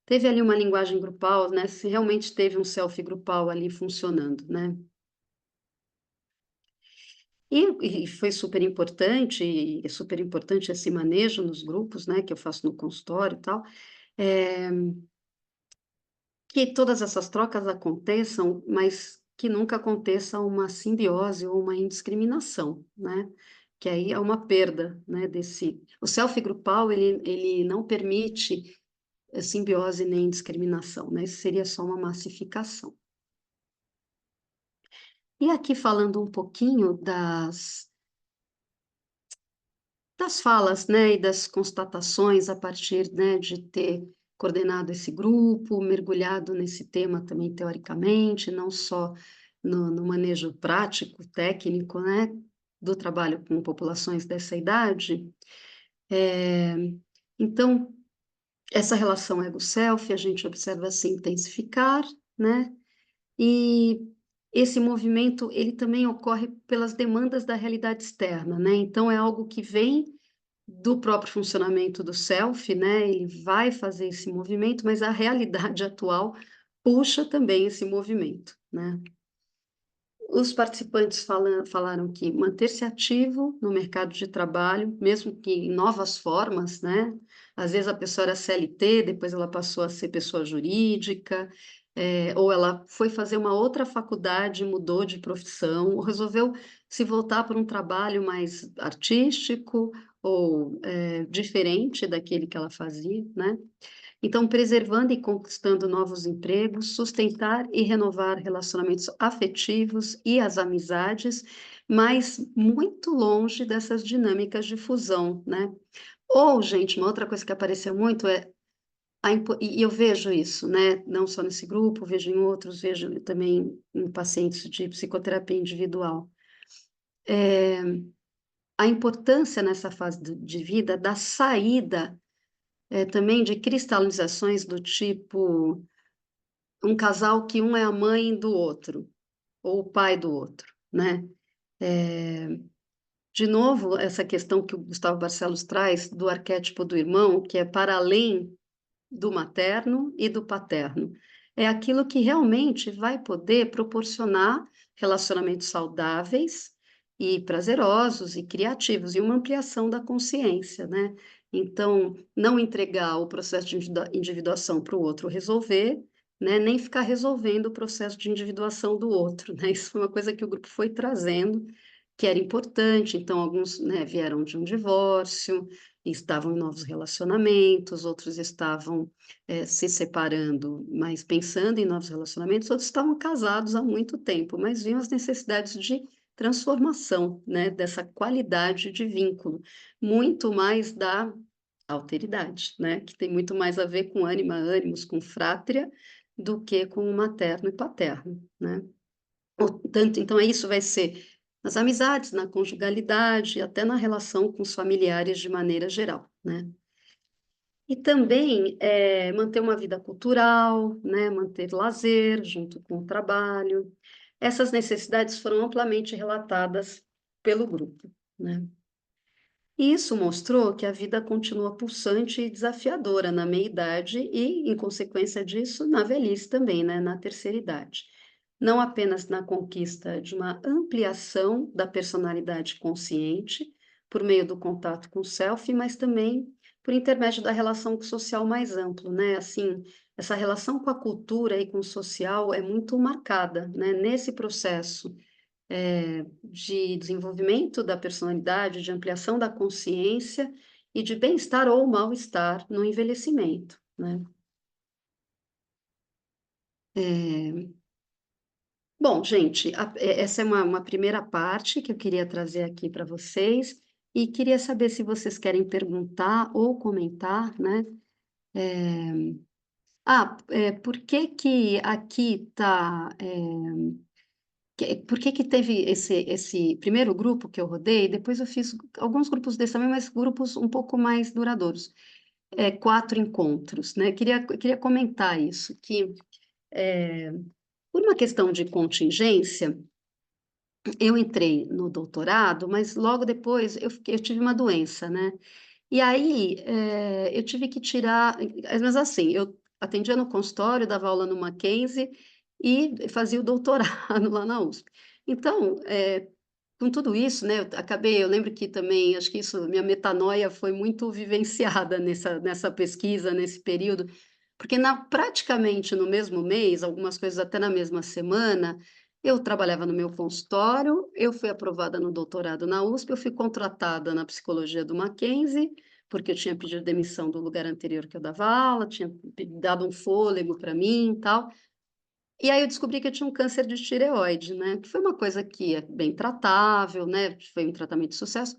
Teve ali uma linguagem grupal, né? Se realmente teve um self grupal ali funcionando, né? E foi e é super importante esse manejo nos grupos, né, que eu faço no consultório e tal, eh que todas essas trocas aconteçam, mas que nunca aconteça uma simbiose ou uma indiscriminação, né, que aí é uma perda, né, desse o self grupal ele não permite, simbiose nem discriminação, né, isso seria só uma massificação. E aqui falando um pouquinho das falas, né, e das constatações a partir, né, de ter coordenado esse grupo, mergulhado nesse tema também teoricamente, não só no manejo prático, técnico, né, do trabalho com populações dessa idade. Eh, então, essa relação ego-self a gente observa se intensificar, né, e esse movimento ele também ocorre pelas demandas da realidade externa, né, então é algo que vem do próprio funcionamento do self, né, ele vai fazer esse movimento, mas a realidade atual puxa também esse movimento, né. Os participantes falaram que manter-se ativo no mercado de trabalho, mesmo que em novas formas, né, às vezes a pessoa era CLT, depois ela passou a ser pessoa jurídica, ou ela foi fazer uma outra faculdade, mudou de profissão, ou resolveu se voltar para um trabalho mais artístico ou diferente daquele que ela fazia, né? Então, preservando e conquistando novos empregos, sustentar e renovar relacionamentos afetivos e as amizades, mas muito longe dessas dinâmicas de fusão, né? Ou, gente, uma outra coisa que apareceu muito é e eu vejo isso, né? Não só nesse grupo, vejo em outros, vejo também em pacientes de psicoterapia individual. A importância nessa fase de vida da saída também de cristalizações do tipo um casal que um é a mãe do outro, ou o pai do outro, né? De novo, essa questão que o Gustavo Barcelos traz do arquétipo do irmão, que é para além do materno e do paterno. É aquilo que realmente vai poder proporcionar relacionamentos saudáveis e prazerosos e criativos, e uma ampliação da consciência, né? Então, não entregar o processo de individuação para o outro resolver, né? Nem ficar resolvendo o processo de individuação do outro, né? Isso foi uma coisa que o grupo foi trazendo, que era importante. Então, alguns, né, vieram de um divórcio, estavam em novos relacionamentos, outros estavam se separando, mas pensando em novos relacionamentos, outros estavam casados há muito tempo, mas viam as necessidades de transformação, né, dessa qualidade de vínculo, muito mais da alteridade, né, que tem muito mais a ver com ânima, ânimos, com frátria, do que com o materno e paterno, né? Tanto, então, isso vai ser nas amizades, na conjugalidade, até na relação com os familiares de maneira geral, né? E também manter uma vida cultural, né? Manter lazer junto com o trabalho. Essas necessidades foram amplamente relatadas pelo grupo, né? E isso mostrou que a vida continua pulsante e desafiadora na meia-idade e, em consequência disso, na velhice também, né? Na terceira idade. Não apenas na conquista de uma ampliação da personalidade consciente, por meio do contato com o self, mas também por intermédio da relação social mais ampla, né? Assim, essa relação com a cultura e com o social é muito marcada, né? Nesse processo de desenvolvimento da personalidade, de ampliação da consciência e de bem-estar ou mal-estar no envelhecimento, né? Bom, gente, essa é uma primeira parte que eu queria trazer aqui para vocês e queria saber se vocês querem perguntar ou comentar, né? Por que que aqui está... por que que teve esse primeiro grupo que eu rodei? Depois eu fiz alguns grupos desses também, mas grupos um pouco mais duradouros. 4 encontros, né? Queria comentar isso, que por uma questão de contingência, eu entrei no doutorado, mas logo depois eu tive uma doença, né? E aí eu tive que tirar, mas assim, eu atendia no consultório, dava aula no Mackenzie e fazia o doutorado lá na USP. Então, com tudo isso, né, eu lembro que também, acho que isso, minha metanoia foi muito vivenciada nessa pesquisa, nesse período, porque praticamente no mesmo mês, algumas coisas até na mesma semana, eu trabalhava no meu consultório, eu fui aprovada no doutorado na USP, eu fui contratada na psicologia do Mackenzie, porque eu tinha pedido demissão do lugar anterior que eu dava aula, tinha dado um fôlego para mim e tal. E aí eu descobri que eu tinha um câncer de tireoide, né? Que foi uma coisa que é bem tratável, né? Foi um tratamento de sucesso,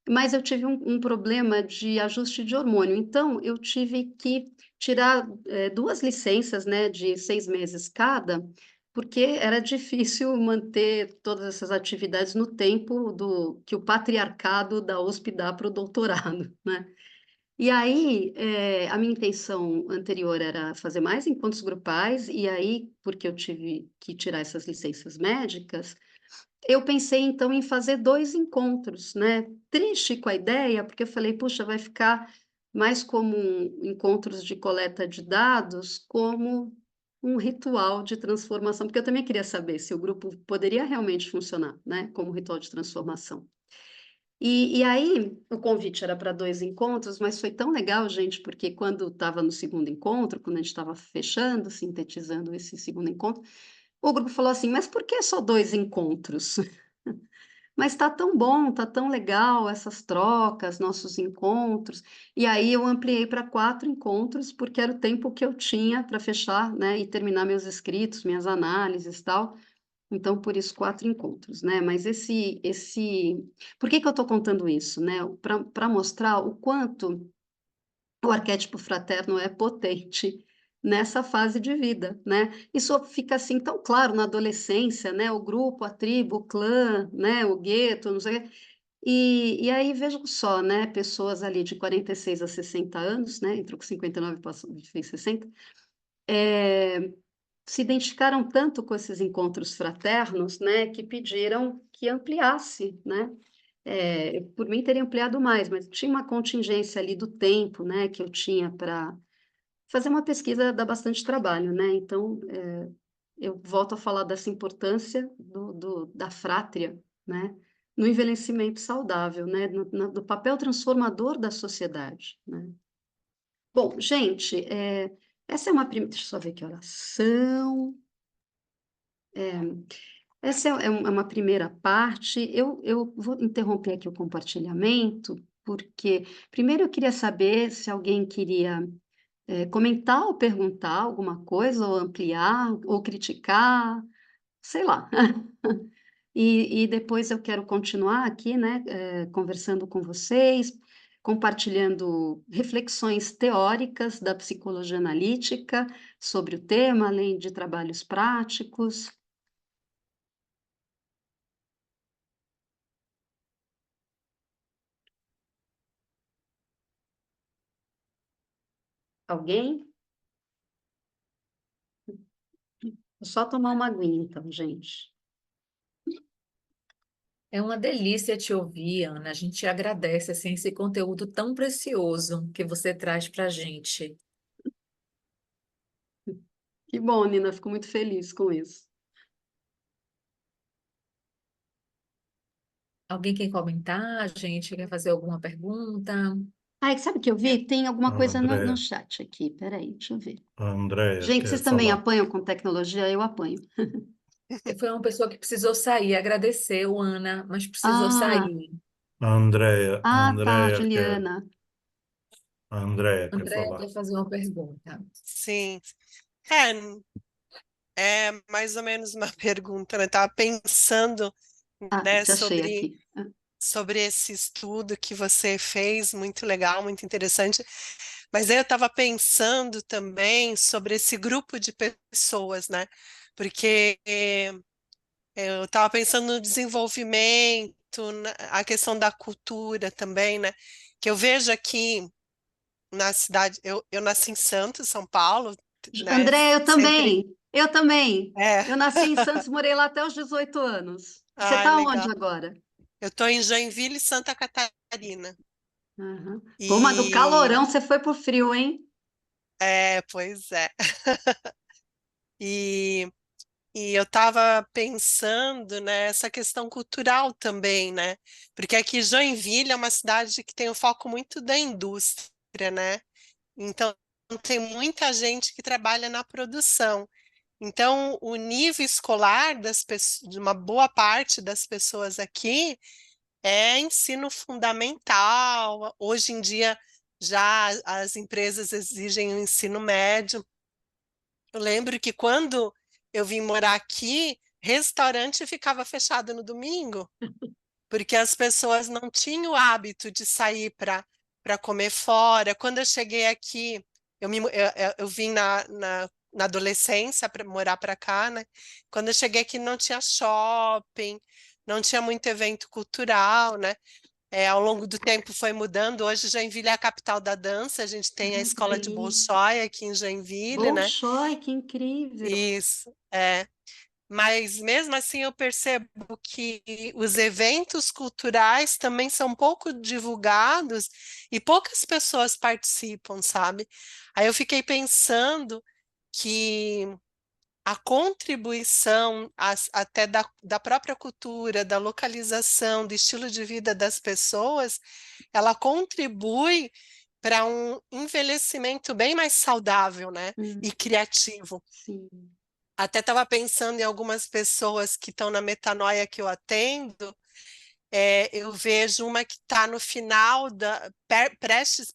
mas eu tive um problema de ajuste de hormônio. Então, eu tive que tirar 2 licenças, né, de 6 meses cada, porque era difícil manter todas essas atividades no tempo que o patriarcado da USP dá para o doutorado, né? E aí, a minha intenção anterior era fazer mais encontros grupais, e aí, porque eu tive que tirar essas licenças médicas, eu pensei então em fazer 2 encontros, né? Triste com a ideia, porque eu falei, puxa, vai ficar mais como encontros de coleta de dados, como um ritual de transformação, porque eu também queria saber se o grupo poderia realmente funcionar, né, como ritual de transformação. E aí, o convite era para 2 encontros, mas foi tão legal, gente, porque quando estava no segundo encontro, quando a gente estava fechando, sintetizando esse segundo encontro, o grupo falou assim: mas por que só 2 encontros? Mas está tão bom, está tão legal essas trocas, nossos encontros. E aí eu ampliei para 4 encontros, porque era o tempo que eu tinha para fechar, né, e terminar meus escritos, minhas análises e tal. Então, por isso, 4 encontros, né? Mas por que que eu estou contando isso, né? Para mostrar o quanto o arquétipo fraterno é potente nessa fase de vida, né? Isso fica assim tão claro na adolescência, né? O grupo, a tribo, o clã, né? O gueto, não sei o quê. E aí vejam só, né? Pessoas ali de 46 a 60 anos, né? Entrou com 59 e passou, fez 60, se identificaram tanto com esses encontros fraternos, né? Que pediram que ampliasse, né? Por mim teria ampliado mais, mas tinha uma contingência ali do tempo, né? Que eu tinha para fazer uma pesquisa dá bastante trabalho, né? Então, eu volto a falar dessa importância da frátria, né? No envelhecimento saudável, né? Do papel transformador da sociedade, né? Bom, gente, essa é uma primeira. Deixa eu só ver que oração. Essa é uma primeira parte. Eu vou interromper aqui o compartilhamento, porque primeiro eu queria saber se alguém queria comentar ou perguntar alguma coisa, ou ampliar, ou criticar, sei lá. E depois eu quero continuar aqui, né, conversando com vocês, compartilhando reflexões teóricas da psicologia analítica sobre o tema, além de trabalhos práticos. Alguém? Vou só tomar uma aguinha, então, gente. É uma delícia te ouvir, Ana. A gente agradece assim, esse conteúdo tão precioso que você traz para a gente. Que bom, Nina, fico muito feliz com isso. Alguém quer comentar? A gente quer fazer alguma pergunta? Ai, sabe o que eu vi? Tem A alguma coisa no Andrea, chat aqui, peraí, deixa eu ver. a Andrea Gente, quer vocês também falar. apanham com tecnologia? Eu apanho. Foi uma pessoa que precisou sair, agradeceu, Ana, mas precisou Ah, sair. A tá, Andrea quer, Juliana. a Andrea quer André falar. quer fazer uma pergunta. Sim, é, é mais ou menos uma pergunta, né? Estava pensando, Ah, né, te achei sobre, aqui. Ah, sobre esse estudo que você fez, muito legal, muito interessante, mas aí eu estava pensando também sobre esse grupo de pessoas, né? Porque eu estava pensando no desenvolvimento, a questão da cultura também, né? Que eu vejo aqui na cidade, eu nasci em Santos, São Paulo, né? André, eu Sempre. também. Eu também. É. Eu nasci em Santos, morei lá até os 18 anos. Você Ai, está onde legal. agora? Eu estou em Joinville, Santa Catarina. Aham. Pô, mas do E calorão você foi pro frio, hein? pois é. E, e eu estava pensando nessa questão cultural também, né? Porque aqui Joinville é uma cidade que tem um foco muito da indústria, né? Então tem muita gente que trabalha na produção. Então, o nível escolar das pessoas, de uma boa parte das pessoas aqui é ensino fundamental. Hoje em dia, já as empresas exigem o ensino médio. Eu lembro que quando eu vim morar aqui, restaurante ficava fechado no domingo, porque as pessoas não tinham o hábito de sair para comer fora. Quando eu cheguei aqui, eu vim na adolescência para morar para cá, né? Quando eu cheguei aqui, não tinha shopping, não tinha muito evento cultural, né? Ao longo do tempo foi mudando. Hoje Joinville é a capital da dança. A gente tem a Ai, que escola de delícia. Bolshoi aqui em Joinville, né? Bolshoi, que incrível. Isso, é. Mas mesmo assim eu percebo que os eventos culturais também são pouco divulgados e poucas pessoas participam, sabe? Aí eu fiquei pensando que a contribuição até da própria cultura, da localização, do estilo de vida das pessoas, ela contribui para um envelhecimento bem mais saudável, né? E criativo. Sim. Até estava pensando em algumas pessoas que estão na metanoia que eu atendo, eu vejo uma que está no final, prestes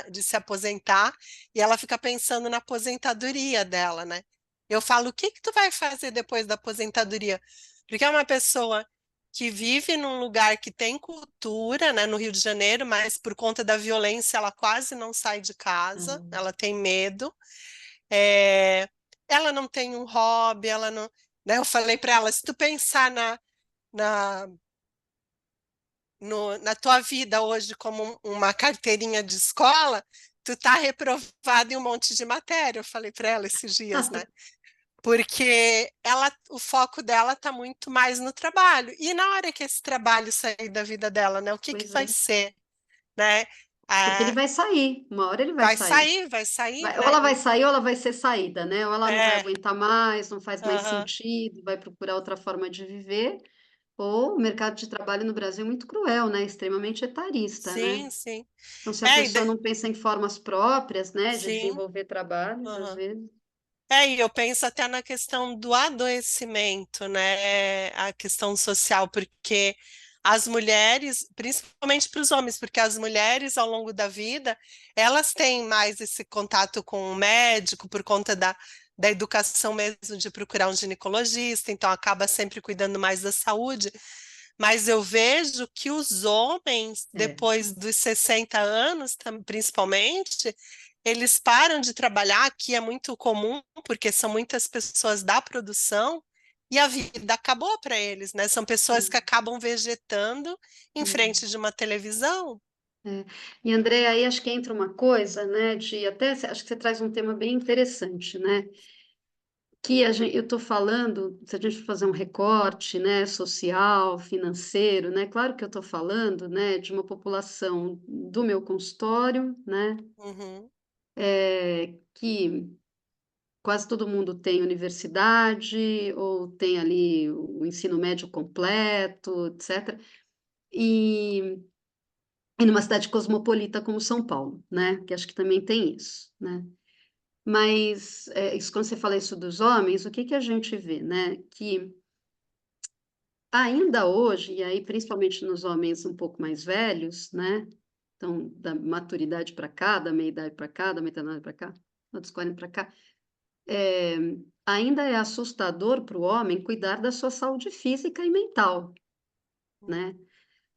de se aposentar, e ela fica pensando na aposentadoria dela, né? Eu falo, o que que tu vai fazer depois da aposentadoria? Porque é uma pessoa que vive num lugar que tem cultura, né, no Rio de Janeiro, mas por conta da violência ela quase não sai de casa, ela tem medo. É, ela não tem um hobby, ela não, né? Eu falei para ela, se tu pensar na, na tua vida hoje como uma carteirinha de escola, tu tá reprovada em um monte de matéria. Eu falei para ela esses dias, né? Porque o foco dela está muito mais no trabalho. E na hora que esse trabalho sair da vida dela, né? O que que Pois vai é. ser, né? Porque ele Ah, vai sair, uma hora ele vai sair. vai sair, Ou né? ela vai sair ou ela vai ser saída, né? Ou ela não vai É, aguentar mais, não faz mais aham, sentido, vai procurar outra forma de viver. Ou o mercado de trabalho no Brasil é muito cruel, né? Extremamente etarista, né? sim, sim. Então, se a É, pessoa não pensa em formas próprias, né, de sim. desenvolver trabalhos, às Aham. vezes. E eu penso até na questão do adoecimento, né? A questão social, porque as mulheres, principalmente para os homens, porque as mulheres ao longo da vida, elas têm mais esse contato com o médico por conta da educação mesmo de procurar um ginecologista, então acaba sempre cuidando mais da saúde. Mas eu vejo que os homens, É. depois dos 60 anos, principalmente, eles param de trabalhar, que é muito comum, porque são muitas pessoas da produção, e a vida acabou para eles, né? São pessoas que Sim. acabam vegetando em Hum. frente de uma televisão. É. E André, aí acho que entra uma coisa, né, de até acho que você traz um tema bem interessante, né? Que eu estou falando, se a gente for fazer um recorte, né, social, financeiro, né? Claro que eu estou falando, né, de uma população do meu consultório, né, Uhum, que quase todo mundo tem universidade ou tem ali o ensino médio completo, etc. E, e numa cidade cosmopolita como São Paulo, né? Que acho que também tem isso, né? Mas isso, quando você fala isso dos homens, o que que a gente vê, né? Que ainda hoje, e aí principalmente nos homens um pouco mais velhos, né? Então, da maturidade para cá, da meia-idade para cá, da metade para cá, dos 40 para cá, é, ainda é assustador para o homem cuidar da sua saúde física e mental, né?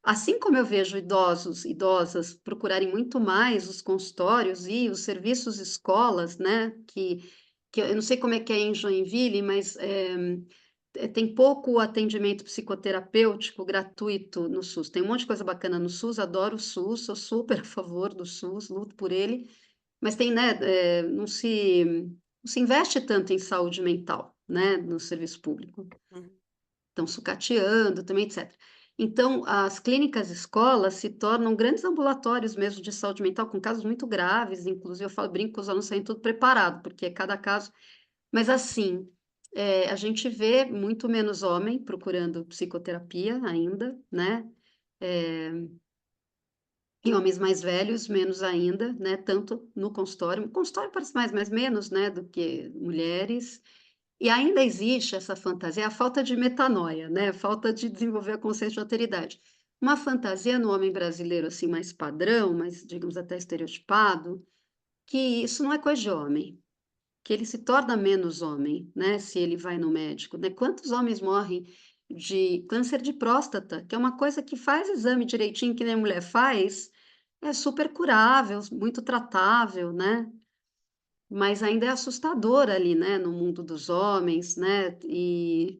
Assim como eu vejo idosos, idosas procurarem muito mais os consultórios e os serviços escolas, né? Que eu não sei como é que é em Joinville, mas tem pouco atendimento psicoterapêutico gratuito no SUS. Tem um monte de coisa bacana no SUS, adoro o SUS, sou super a favor do SUS, luto por ele, mas tem, né, não se investe tanto em saúde mental, né, no serviço público. uhum, Estão sucateando também, etc. Então, as clínicas escolas se tornam grandes ambulatórios mesmo de saúde mental, com casos muito graves, inclusive eu falo, brinco que os alunos saem tudo preparado, porque é cada caso. Mas assim, a gente vê muito menos homem procurando psicoterapia ainda, né? É, e homens mais velhos, menos ainda, né? Tanto no consultório. O consultório parece mais, mas menos, né? Do que mulheres. E ainda existe essa fantasia, a falta de metanoia, né? A falta de desenvolver a consciência de alteridade. Uma fantasia no homem brasileiro, assim, mais padrão, mais, digamos, até estereotipado, que isso não é coisa de homem, que ele se torna menos homem, né? Se ele vai no médico, né? Quantos homens morrem de câncer de próstata, que é uma coisa que faz exame direitinho, que nem a mulher faz, é super curável, muito tratável, né? Mas ainda é assustador ali, né, no mundo dos homens, né? E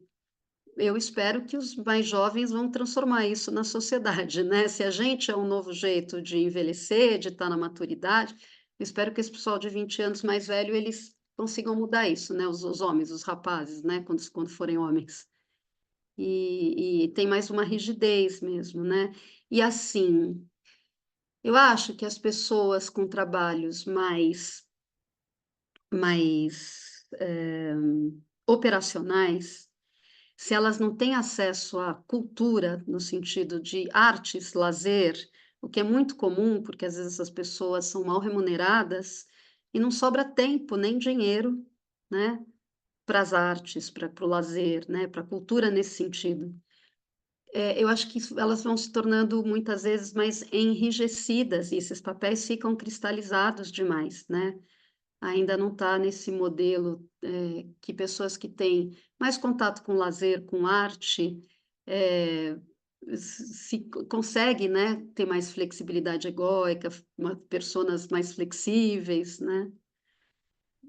eu espero que os mais jovens vão transformar isso na sociedade, né? Se a gente é um novo jeito de envelhecer, de estar na maturidade, eu espero que esse pessoal de 20 anos mais velho, eles consigam mudar isso, né? Os homens, os rapazes, né? Quando forem homens. E tem mais uma rigidez mesmo, né? E assim, eu acho que as pessoas com trabalhos mais operacionais, se elas não têm acesso à cultura, no sentido de artes, lazer, o que é muito comum, porque às vezes essas pessoas são mal remuneradas e não sobra tempo nem dinheiro, né, para as artes, para o lazer, né, para a cultura nesse sentido. Eu acho que elas vão se tornando muitas vezes mais enrijecidas e esses papéis ficam cristalizados demais, né? Ainda não está nesse modelo, que pessoas que têm mais contato com lazer, com arte, eh, se consegue, né, ter mais flexibilidade egóica, personas mais flexíveis, né.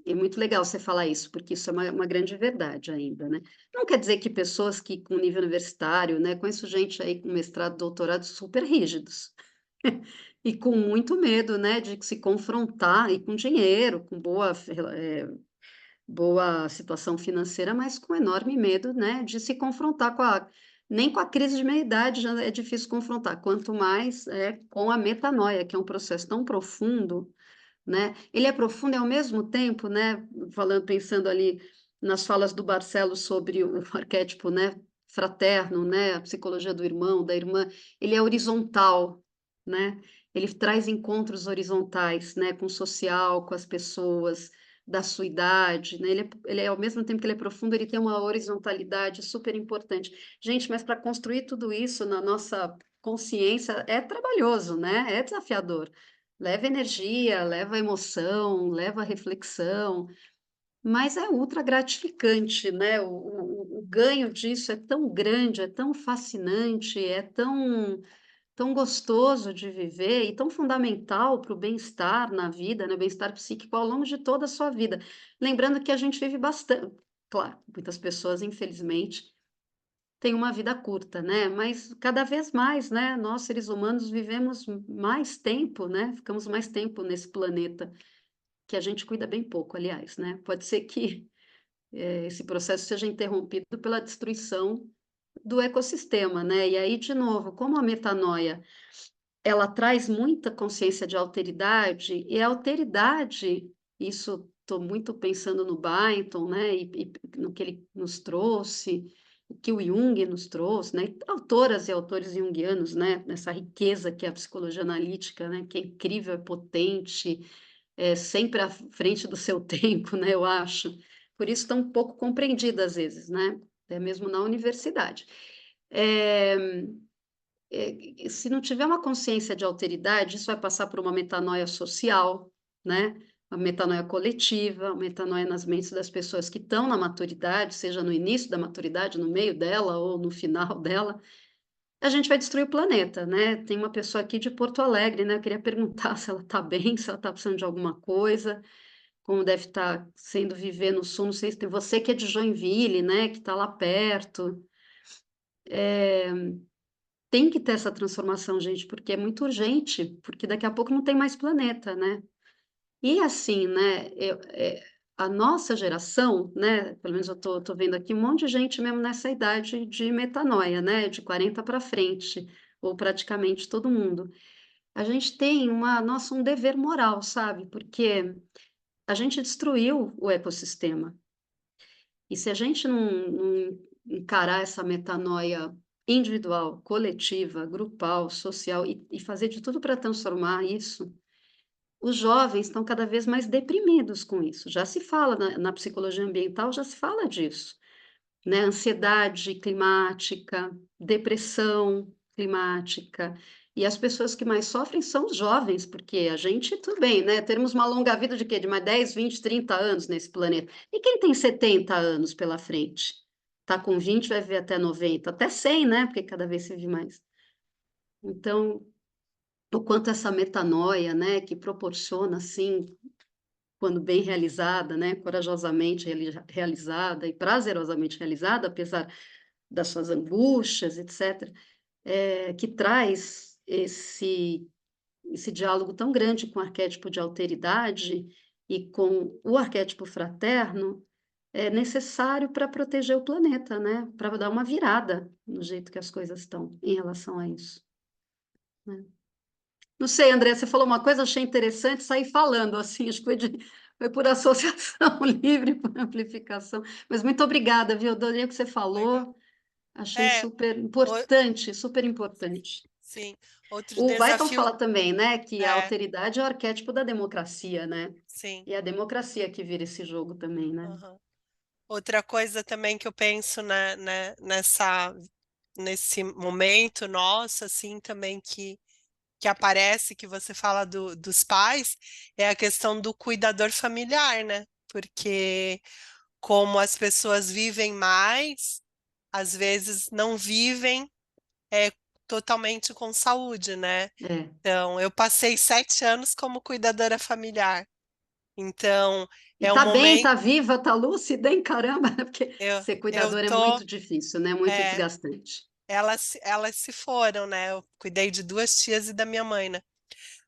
É muito legal você falar isso, porque isso é uma grande verdade ainda, né. Não quer dizer que pessoas que com nível universitário, né, conheço gente aí com mestrado, doutorado super rígidos. E com muito medo, né, de se confrontar e com dinheiro, com boa situação financeira, mas com enorme medo, né, de se confrontar nem com a crise de meia-idade já é difícil confrontar, quanto mais, com a metanoia, que é um processo tão profundo, né. Ele é profundo e ao mesmo tempo, né, pensando ali nas falas do Barcelos sobre o arquétipo, né, fraterno, né, a psicologia do irmão, da irmã, ele é horizontal, né, ele traz encontros horizontais, né, com o social, com as pessoas da sua idade, né, ele é ao mesmo tempo que ele é profundo, ele tem uma horizontalidade super importante. Gente, mas para construir tudo isso na nossa consciência é trabalhoso, né, é desafiador. Leva energia, leva emoção, leva reflexão, mas é ultra gratificante, né, o ganho disso é tão grande, é tão fascinante, é tão gostoso de viver e tão fundamental para o bem-estar na vida, né, bem-estar psíquico ao longo de toda a sua vida. Lembrando que a gente vive bastante, claro, muitas pessoas infelizmente têm uma vida curta, né, mas cada vez mais, né, nós seres humanos vivemos mais tempo, né, ficamos mais tempo nesse planeta, que a gente cuida bem pouco, aliás, né. Pode ser que, esse processo seja interrompido pela destruição do ecossistema, né. E aí, de novo, como a metanoia, ela traz muita consciência de alteridade, e a alteridade, isso estou muito pensando no Byton, né, e no que ele nos trouxe, o que o Jung nos trouxe, né, e autoras e autores junguianos, né, nessa riqueza que é a psicologia analítica, né, que é incrível, é potente, é sempre à frente do seu tempo, né, eu acho. Por isso tão pouco compreendida às vezes, né, até mesmo na universidade. Eh se não tiver uma consciência de alteridade, isso vai passar por uma metanoia social, né, uma metanoia coletiva, uma metanoia nas mentes das pessoas que estão na maturidade, seja no início da maturidade, no meio dela ou no final dela. A gente vai destruir o planeta, né. Tem uma pessoa aqui de Porto Alegre, né, eu queria perguntar se ela está bem, se ela está precisando de alguma coisa, como deve estar sendo viver no sul, não sei se tem você que é de Joinville, né, que está lá perto. Eh Tem que ter essa transformação, gente, porque é muito urgente, porque daqui a pouco não tem mais planeta, né. E assim, né, a nossa geração, né, pelo menos eu tô vendo aqui um monte de gente mesmo nessa idade de metanoia, né, de 40 para frente, ou praticamente todo mundo. A gente tem um dever moral, sabe, porque a gente destruiu o ecossistema. E se a gente não encarar essa metanoia individual, coletiva, grupal, social e fazer de tudo para transformar isso, os jovens estão cada vez mais deprimidos com isso. Já se fala na psicologia ambiental, já se fala disso, né? Ansiedade climática, depressão climática. E as pessoas que mais sofrem são os jovens, porque a gente, tudo bem, né? Termos uma longa vida de quê? De mais 10, 20, 30 anos nesse planeta. E quem tem 70 anos pela frente? Tá com 20, vai viver até 90, até 100, né? Porque cada vez se vive mais. Então, o quanto essa metanoia, né, que proporciona, assim, quando bem realizada, né, corajosamente realizada e prazerosamente realizada, apesar das suas angústias, etc., que traz esse diálogo tão grande com o arquétipo de alteridade e com o arquétipo fraterno, é necessário para proteger o planeta, né, para dar uma virada no jeito que as coisas estão em relação a isso, né. Não sei, André, você falou uma coisa, achei interessante, saí falando, assim, acho que foi de foi por associação livre, por amplificação. Mas muito obrigada, viu? Adorei o que você Legal. falou. Achei É, super o- importante, super importante. sim. Outro O Weitel desafio, fala também, né, que a é, alteridade é o arquétipo da democracia, né? sim. E é a democracia que vira esse jogo também, né? Aham. Outra coisa também que eu penso, nesse momento nosso, assim, também que aparece, que você fala dos pais, é a questão do cuidador familiar, né? Porque como as pessoas vivem mais, às vezes não vivem totalmente com saúde, né? É. Então, eu passei 7 anos como cuidadora familiar. Então, E é um tá bem, momento, tá viva, tá lúcida, hein? Caramba, porque ser eu cuidador é tô, muito difícil, né? Muito é, desgastante. elas se foram, né? Eu cuidei de 2 tias e da minha mãe, né?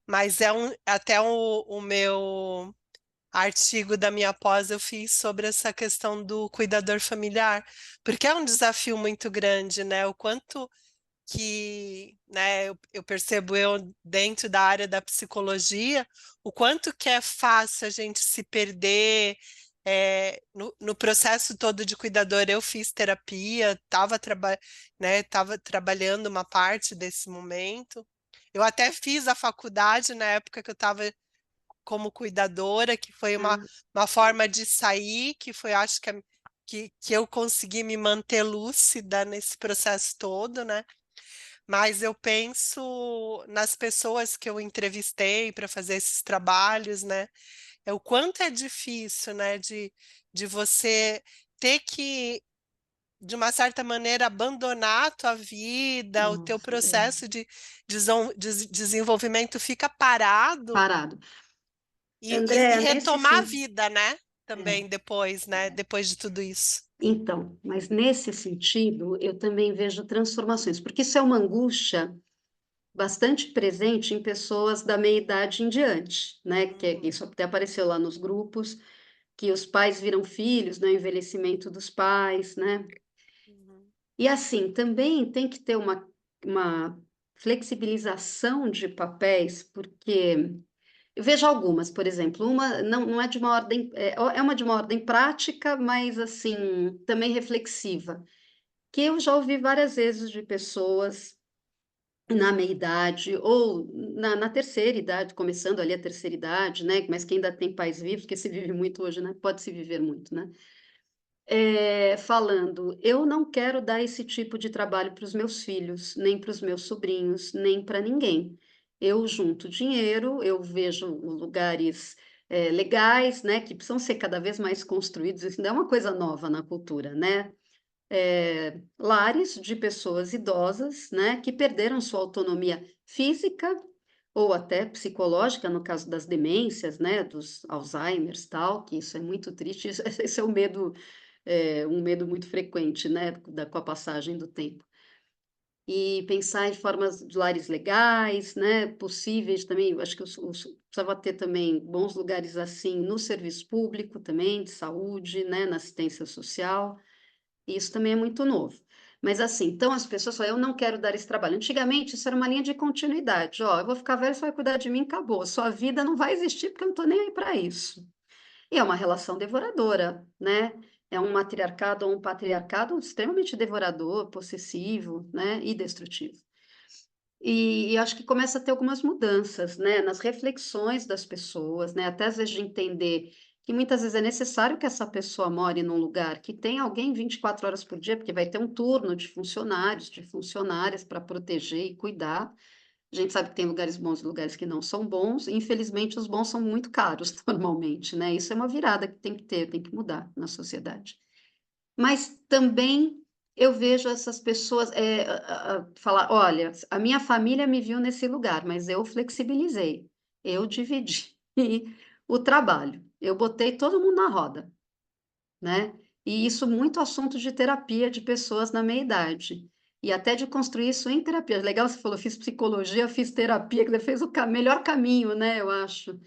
Mas até o meu artigo da minha pós eu fiz sobre essa questão do cuidador familiar, porque é um desafio muito grande, né? O quanto que, né, eu percebo dentro da área da psicologia, o quanto que é fácil a gente se perder no processo todo de cuidador. Eu fiz terapia, tava trabalhando uma parte desse momento. Eu até fiz a faculdade na época que eu estava como cuidadora, que foi Ah, uma forma de sair, que foi, acho que eu consegui me manter lúcida nesse processo todo, né? Mas eu penso nas pessoas que eu entrevistei para fazer esses trabalhos, né? É o quanto é difícil, né? De você ter que, de uma certa maneira, abandonar a tua vida, o teu nossa, é. processo de desenvolvimento fica parado Parado. e André, nesse retomar a sim. vida, né? É, Também depois, né? Depois de tudo isso. então, mas nesse sentido, eu também vejo transformações, porque isso é uma angústia bastante presente em pessoas da meia idade em diante, né? Uhum, Isso até apareceu lá nos grupos, que os pais viram filhos, né? O envelhecimento dos pais, né? uhum, E assim, também tem que ter uma flexibilização de papéis, porque eu vejo algumas, por exemplo, uma não é de uma ordem, é uma de uma ordem prática, mas assim, também reflexiva, que eu já ouvi várias vezes de pessoas na meia-idade ou na terceira idade, começando ali a terceira idade, né? Mas que ainda tem pais vivos, porque se vive muito hoje, né? Pode se viver muito, né? Falando, eu não quero dar esse tipo de trabalho para os meus filhos, nem para os meus sobrinhos, nem para ninguém. Eu junto dinheiro, eu vejo lugares legais, né? Que precisam ser cada vez mais construídos. Isso não é uma coisa nova na cultura, né? Lares de pessoas idosas, né, que perderam sua autonomia física ou até psicológica, no caso das demências, né, dos Alzheimer's, tal, que isso é muito triste, esse é um medo muito frequente, né, com a passagem do tempo. E pensar em formas de lares legais, né, possíveis também, eu acho que precisava ter também bons lugares assim no serviço público também, de saúde, né, na assistência social. Isso também é muito novo. Mas assim, então as pessoas falam, eu não quero dar esse trabalho. Antigamente isso era uma linha de continuidade. Ó, eu vou ficar velho, você vai cuidar de mim, acabou. Sua vida não vai existir porque eu não estou nem aí para isso. E é uma relação devoradora, né? É um matriarcado ou um patriarcado extremamente devorador, possessivo, né? E destrutivo. E acho que começa a ter algumas mudanças, né, nas reflexões das pessoas, né, até às vezes de entender que muitas vezes é necessário que essa pessoa more num lugar que tem alguém 24 horas por dia, porque vai ter um turno de funcionários, de funcionárias para proteger e cuidar. A gente sabe que tem lugares bons e lugares que não são bons, e infelizmente os bons são muito caros normalmente, né? Isso é uma virada que tem que ter, tem que mudar na sociedade. Mas também eu vejo essas pessoas falar: olha, a minha família me viu nesse lugar, mas eu flexibilizei, eu dividi o trabalho, eu botei todo mundo na roda, né? E isso muito assunto de terapia de pessoas na meia idade. E até de construir isso em terapia. Legal, você falou, fiz psicologia, fiz terapia, que você fez o melhor caminho, né? Eu acho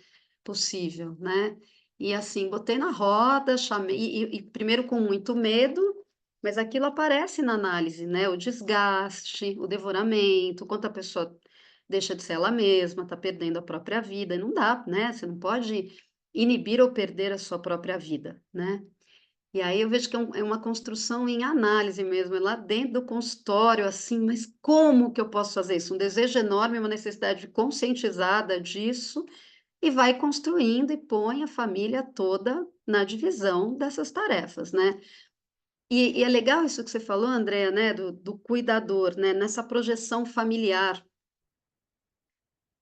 possível, né? E assim, botei na roda, chamei, e primeiro com muito medo, mas aquilo aparece na análise, né? O desgaste, o devoramento, quanto a pessoa deixa de ser ela mesma, está perdendo a própria vida, e não dá, né? Você não pode inibir ou perder a sua própria vida, né. E aí eu vejo que é uma construção em análise mesmo, é lá dentro do consultório, assim, mas como que eu posso fazer isso? Um desejo enorme, uma necessidade conscientizada disso, e vai construindo e põe a família toda na divisão dessas tarefas, né. E é legal isso que você falou, Andréa, né, do cuidador, né, nessa projeção familiar,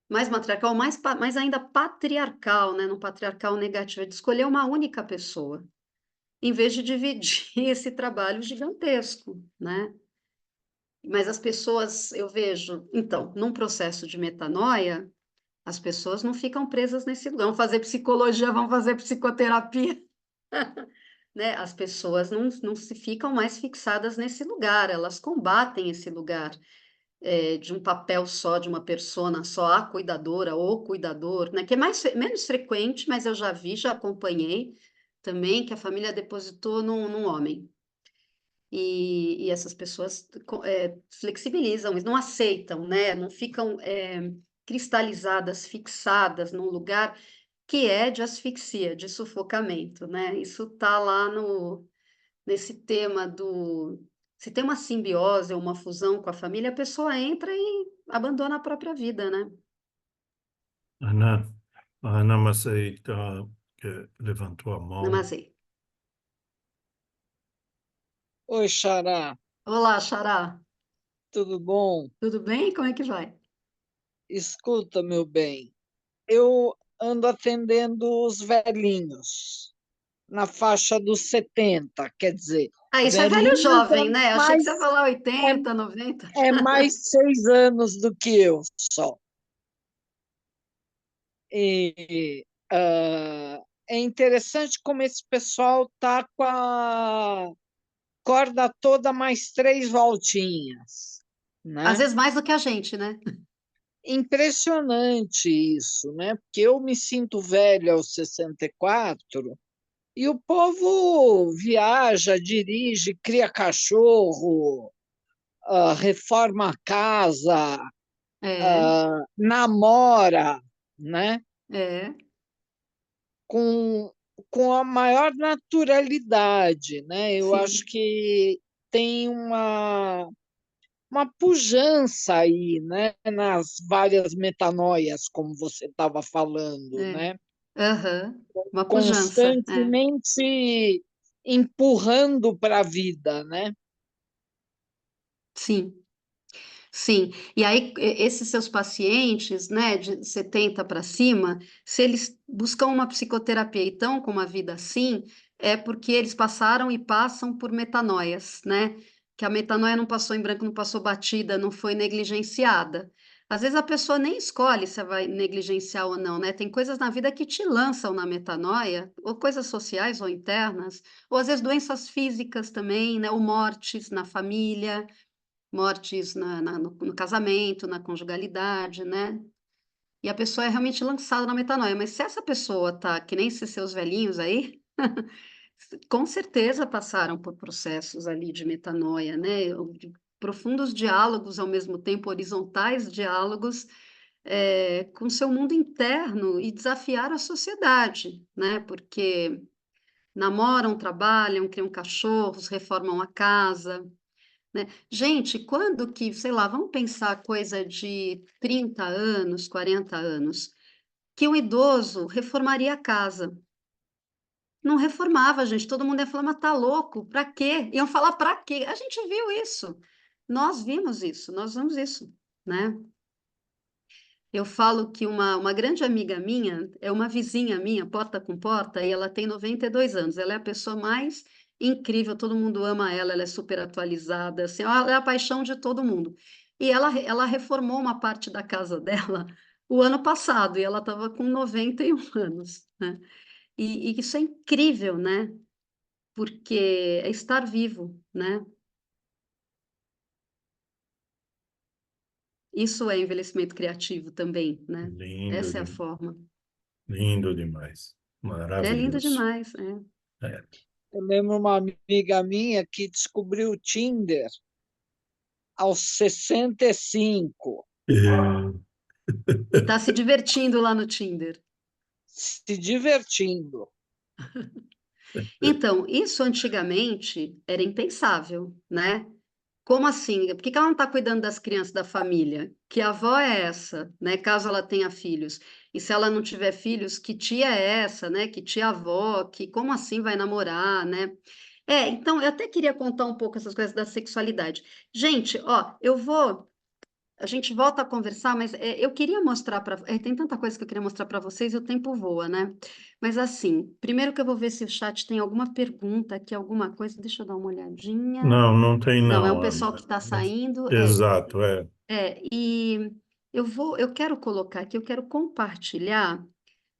mais matriarcal, mais ainda patriarcal, né, no patriarcal negativo, é de escolher uma única pessoa, em vez de dividir esse trabalho gigantesco, né. Mas as pessoas, eu vejo então, num processo de metanoia, as pessoas não ficam presas nesse lugar, vão fazer psicologia, vão fazer psicoterapia, né, as pessoas não se ficam mais fixadas nesse lugar, elas combatem esse lugar, de um papel só, de uma persona só, a cuidadora ou cuidador, né, que é menos frequente, mas eu já vi, já acompanhei também, que a família depositou num homem. E essas pessoas flexibilizam, eles não aceitam, né, não ficam, cristalizadas, fixadas num lugar que é de asfixia, de sufocamento, né. Isso tá lá nesse tema do se tem uma simbiose ou uma fusão com a família, a pessoa entra e abandona a própria vida, né. Ana, a Ana Macei que levantou a mão. Namazê. Oi, Xará, Olá, xará, tudo bom? tudo bem? Como é que vai? Escuta, meu bem, eu ando atendendo os velhinhos, na faixa dos 70, quer dizer, Ah, isso é velho velhinhos jovem, né, achei que você ia falar 80, 90. é mais 6 anos do que eu só. E é interessante como esse pessoal está com a corda toda mais 3 voltinhas, Às né? vezes mais do que a gente, né. Impressionante isso, né? Porque eu me sinto velha aos 64 e o povo viaja, dirige, cria cachorro, reforma a casa, É, namora, né? é, Com, com a maior naturalidade, né? Eu acho sim, que tem uma pujança aí, né, nas várias metanoias, como você estava falando, é. né? Aham. Uma pujança, é. Constantemente empurrando para a vida, né? Sim, sim. E aí, esses seus pacientes, né, de 70 para cima, se eles buscam uma psicoterapia e estão com uma vida assim, é porque eles passaram e passam por metanoias, né? Que a metanoia não passou em branco, não passou batida, não foi negligenciada. Às vezes a pessoa nem escolhe se vai negligenciar ou não, né? Tem coisas na vida que te lançam na metanoia, ou coisas sociais ou internas, ou às vezes doenças físicas também, né? Ou mortes na família. Mortes no casamento, na conjugalidade, né. E a pessoa é realmente lançada na metanoia, mas se essa pessoa tá que nem esses seus velhinhos aí, com certeza passaram por processos ali de metanoia, né, ou de profundos diálogos, ao mesmo tempo horizontais diálogos, com seu mundo interno e desafiar a sociedade, né, porque namoram, trabalham, criam cachorros, reformam a casa, né. Gente, quando que, sei lá, vamos pensar coisa de 30 anos, 40 anos, que um idoso reformaria a casa. Não reformava, gente, todo mundo ia falar: "Mas tá louco, pra quê?". Iam falar: "Pra quê?". A gente viu isso, nós vimos isso, nós vimos isso, né. Eu falo que uma grande amiga minha, é uma vizinha minha, porta com porta, e ela tem 92 anos, ela é a pessoa mais incrível, todo mundo ama ela, ela é super atualizada, assim, ela é a paixão de todo mundo. E ela reformou uma parte da casa dela o ano passado, e ela estava com 91 anos, né. E isso é incrível, né, porque é estar vivo, né. Isso é envelhecimento criativo também, né. Lindo, Essa é a forma. lindo demais. É lindo Maravilhoso. demais, é. É. Eu lembro uma amiga minha que descobriu o Tinder aos 65. É, E tá se divertindo lá no Tinder. se divertindo. Então, isso antigamente era impensável, né? Como assim? Por que que ela não está cuidando das crianças da família? Que avó é essa, né? Caso ela tenha filhos. E se ela não tiver filhos, que tia é essa, né? Que tia-avó, que como assim vai namorar, né? Então, eu até queria contar um pouco essas coisas da sexualidade. Gente, ó, a gente volta a conversar, mas eu queria mostrar para. Tem tanta coisa que eu queria mostrar para vocês e o tempo voa, né? Mas assim, primeiro que eu vou ver se o chat tem alguma pergunta aqui, alguma coisa. Deixa eu dar uma olhadinha. Não, não tem Não, é o não, pessoal Ana. que está saindo. Exato, é. E eu quero colocar aqui, eu quero compartilhar.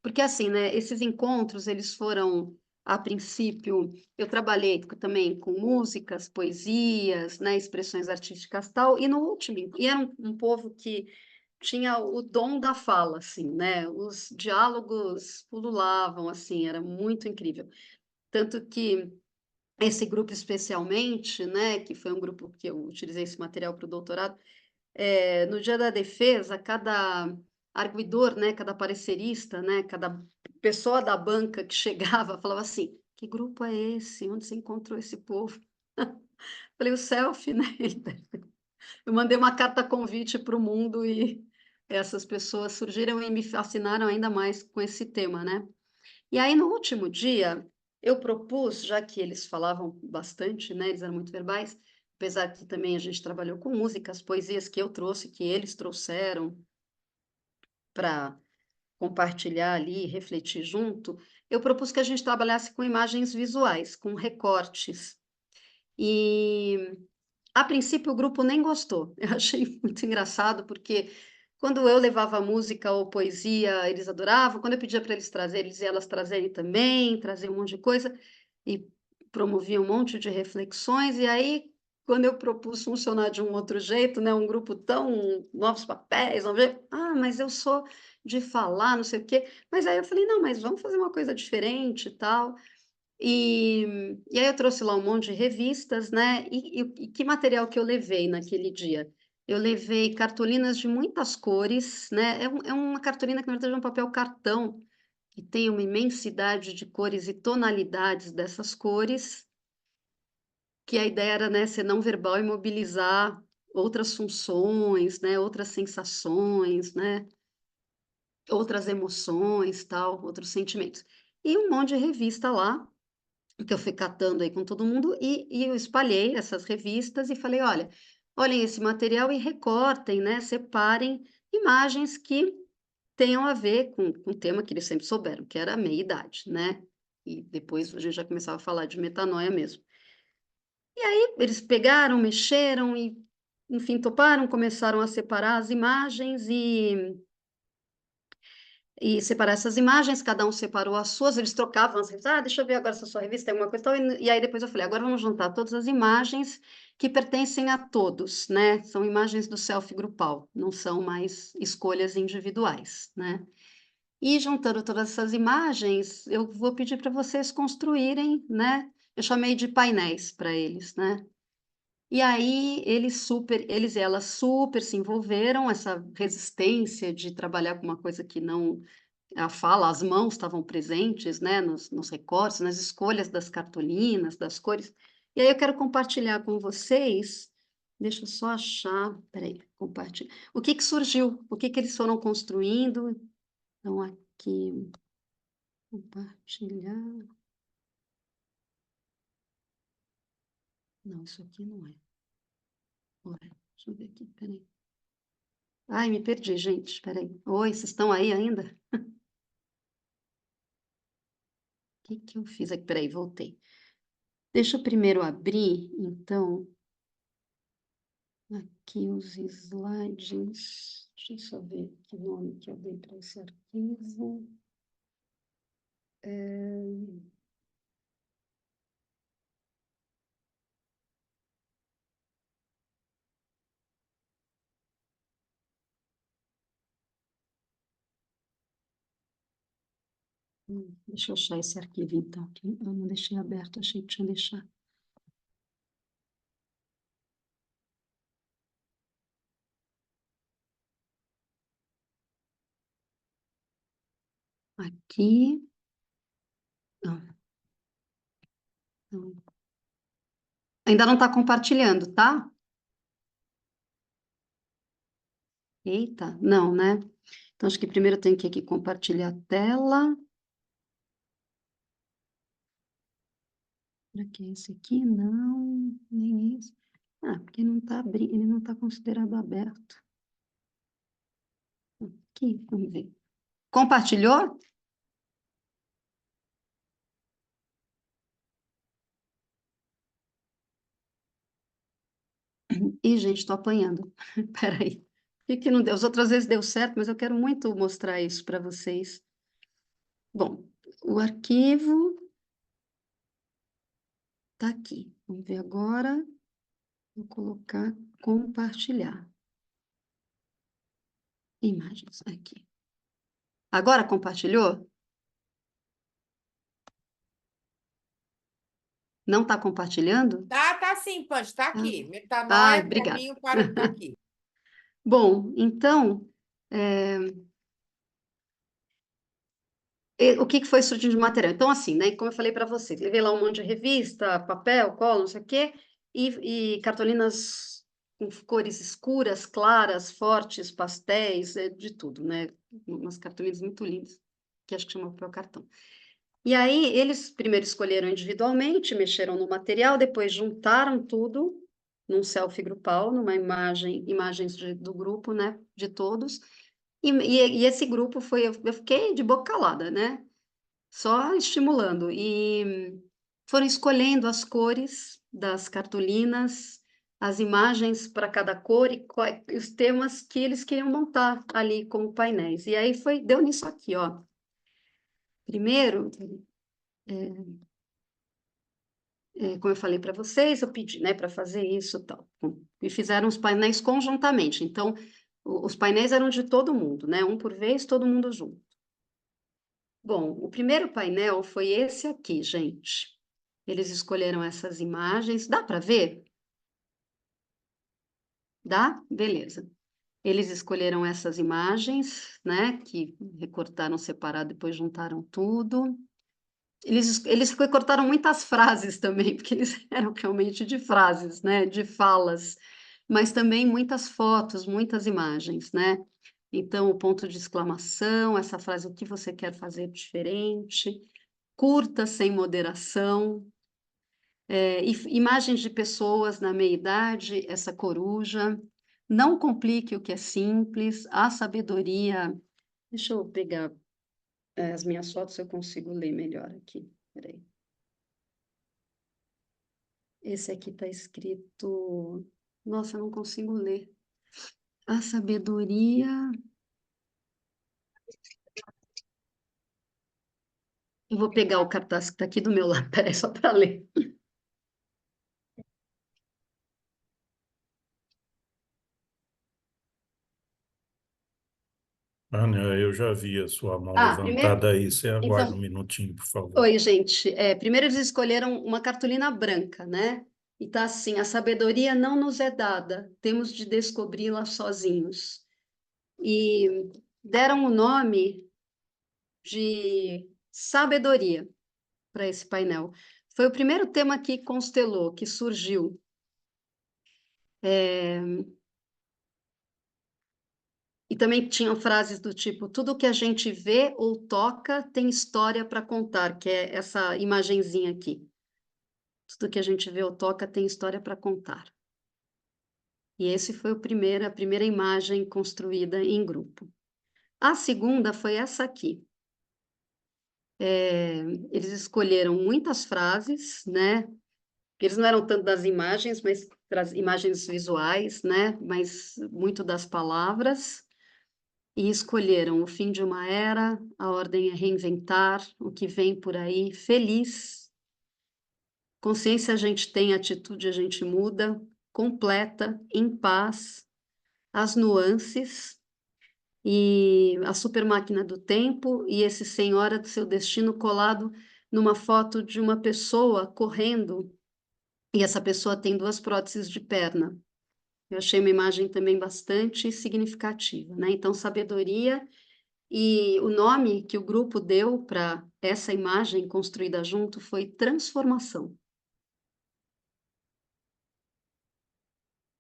Porque assim, né, esses encontros, eles foram, a princípio, eu trabalhei também com músicas, poesias, né, expressões artísticas tal, e no último, e era um povo que tinha o dom da fala, assim, né, os diálogos pululavam, assim, era muito incrível. Tanto que esse grupo especialmente, né, que foi um grupo que eu utilizei esse material para o doutorado, no Dia da Defesa, cada arguidor, né, cada parecerista, né, cada pessoa da banca que chegava falava assim: que grupo é esse? Onde você encontrou esse povo? Falei, o selfie, né? Eu mandei uma carta convite para o mundo e essas pessoas surgiram e me fascinaram ainda mais com esse tema, né? E aí, no último dia, eu propus, já que eles falavam bastante, né, eles eram muito verbais, apesar que também a gente trabalhou com músicas, poesias que eu trouxe, que eles trouxeram para compartilhar ali, refletir junto, eu propus que a gente trabalhasse com imagens visuais, com recortes. E a princípio, o grupo nem gostou. Eu achei muito engraçado, porque quando eu levava música ou poesia, eles adoravam. Quando eu pedia para eles trazerem, eles e elas trazerem também, traziam um monte de coisa e promoviam um monte de reflexões. E aí, quando eu propus funcionar de um outro jeito, né, um grupo tão novos papéis, vamos ver, mas eu sou de falar, não sei o quê. Mas aí eu falei, não, mas vamos fazer uma coisa diferente e tal. E aí eu trouxe lá um monte de revistas, né? E que material que eu levei naquele dia? Eu levei cartolinas de muitas cores, né? É uma cartolina que, na verdade, é um papel cartão, que tem uma imensidade de cores e tonalidades dessas cores, que a ideia era, né, ser não verbal e mobilizar outras funções, né? Outras sensações, né? Outras emoções, tal, outros sentimentos. E um monte de revista lá, que eu fui catando aí com todo mundo, e eu espalhei essas revistas e falei: olha, olhem esse material e recortem, né? Separem imagens que tenham a ver com o tema que eles sempre souberam, que era a meia-idade, né? E depois a gente já começava a falar de metanoia mesmo. E aí eles pegaram, mexeram e, enfim, toparam, começaram a separar as imagens e separar essas imagens, cada um separou as suas, eles trocavam as revistas, deixa eu ver agora essa sua revista, tem alguma coisa e tal, e aí depois eu falei, agora vamos juntar todas as imagens que pertencem a todos, né, são imagens do selfie grupal, não são mais escolhas individuais, né, e juntando todas essas imagens, eu vou pedir para vocês construírem, né, eu chamei de painéis para eles, né, e aí eles e elas super se envolveram, essa resistência de trabalhar com uma coisa que não a fala, as mãos estavam presentes, né, nos recortes, nas escolhas das cartolinas, das cores. E aí eu quero compartilhar com vocês, deixa eu só achar, peraí, compartilhar. O que que surgiu? O que que eles foram construindo? Então, aqui, compartilhar. Não, isso aqui não é. Ué, deixa eu ver aqui, peraí. Ai, me perdi, gente, peraí. Oi, vocês estão aí ainda? O que que eu fiz aqui? Peraí, voltei. Deixa eu primeiro abrir, então, aqui os slides. Deixa eu só ver que nome que eu dei para esse arquivo. Deixa eu achar esse arquivo, então, que eu não deixei aberto, achei que tinha deixado. aqui. Não. Não. Ainda não está compartilhando, tá? Eita, não, né? Então, acho que primeiro eu tenho que aqui compartilhar a tela. Será que é esse aqui? Não, nem esse. Ah, porque não está abrindo, ele não está considerado aberto. Aqui, vamos ver. Compartilhou? Ih, gente, estou apanhando. Peraí. Por que não deu? As outras vezes deu certo, mas eu quero muito mostrar isso para vocês. Bom, o arquivo está aqui. Vamos ver agora. Vou colocar compartilhar. Imagens, aqui. Agora compartilhou? Não está compartilhando? Tá sim, Pancho, tá aqui. Ai, Metanoia, obrigada. caminho para tá aqui. Bom, então, o que foi surgindo de material? Então, assim, né, como eu falei para vocês, levei lá um monte de revista, papel, cola, não sei o quê, e cartolinas com cores escuras, claras, fortes, pastéis, de tudo, né? Umas cartolinas muito lindas, que acho que chama papel cartão. E aí, eles primeiro escolheram individualmente, mexeram no material, depois juntaram tudo num selfie grupal, numa imagens do grupo, né, de todos, e esse grupo foi, eu fiquei de boca calada, né, só estimulando, e foram escolhendo as cores das cartolinas, as imagens para cada cor e os temas que eles queriam montar ali como painéis, e aí deu nisso aqui, ó. Primeiro, como eu falei para vocês, eu pedi, né, para fazer isso e tal. E fizeram os painéis conjuntamente. Então, os painéis eram de todo mundo, né? Um por vez, todo mundo junto. Bom, o primeiro painel foi esse aqui, gente. Eles escolheram essas imagens. Dá para ver? Dá? Beleza. Eles escolheram essas imagens, né? Que recortaram separado, depois juntaram tudo. Eles recortaram muitas frases também, porque eles eram realmente de frases, né, de falas, mas também muitas fotos, muitas imagens, né? Então, o ponto de exclamação, essa frase, o que você quer fazer diferente, curta, sem moderação, imagens de pessoas na meia-idade, essa coruja, não complique o que é simples, a sabedoria. Deixa eu pegar as minhas fotos, eu consigo ler melhor aqui. Peraí. Esse aqui está escrito. Nossa, eu não consigo ler. A sabedoria. Eu vou pegar o cartaz que está aqui do meu lado, peraí, só para ler. Ania, eu já vi a sua mão Primeiro. levantada aí. Você aguarda um Então, minutinho, por favor. oi, gente. Primeiro eles escolheram uma cartolina branca, né? E tá assim: a sabedoria não nos é dada, temos de descobri-la sozinhos. E deram o nome de sabedoria para esse painel. Foi o primeiro tema que constelou, que surgiu. E também tinham frases do tipo: tudo que a gente vê ou toca tem história para contar, que é essa imagenzinha aqui. Tudo que a gente vê ou toca tem história para contar. E esse foi a primeira imagem construída em grupo. A segunda foi essa aqui. Eles escolheram muitas frases, né? Eles não eram tanto das imagens, mas imagens visuais, né? Mas muito das palavras. E escolheram o fim de uma era, a ordem é reinventar, o que vem por aí, feliz. Consciência a gente tem, atitude a gente muda, completa, em paz, as nuances e a super máquina do tempo e esse senhora do seu destino colado numa foto de uma pessoa correndo e essa pessoa tem 2 próteses de perna. Eu achei uma imagem também bastante significativa, né? Então, sabedoria E o nome que o grupo deu para essa imagem construída junto foi transformação.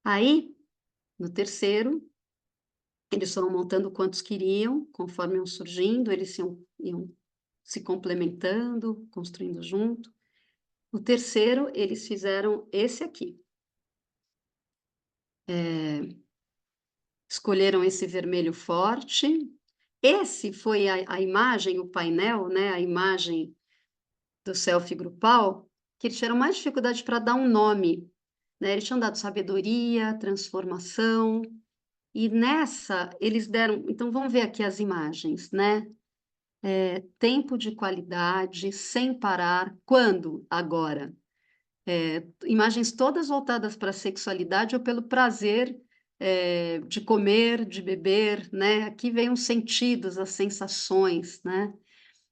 Aí, no terceiro, eles foram montando quantos queriam, conforme iam surgindo, eles iam se complementando, construindo junto. O terceiro, eles fizeram esse aqui. Escolheram esse vermelho forte. Esse foi a imagem, o painel, né, a imagem do selfie grupal, que eles tiveram mais dificuldade para dar um nome, né? Eles tinham dado sabedoria, transformação, e nessa eles deram. Então vamos ver aqui as imagens, né? Tempo de qualidade, sem parar. Quando? Agora. Imagens todas voltadas para a sexualidade ou pelo prazer de comer, de beber, né? Aqui vem os sentidos, as sensações, né?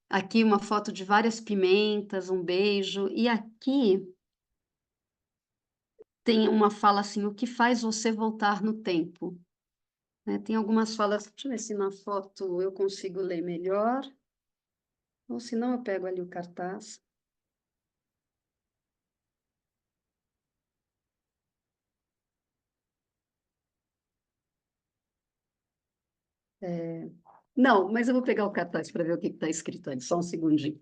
Aqui uma foto de várias pimentas, um beijo, e aqui tem uma fala assim, o que faz você voltar no tempo? Né? Tem algumas falas, deixa eu ver se na foto eu consigo ler melhor, ou se não eu pego ali o cartaz. Não, mas eu vou pegar o cartaz para ver o que está escrito ali, só um segundinho.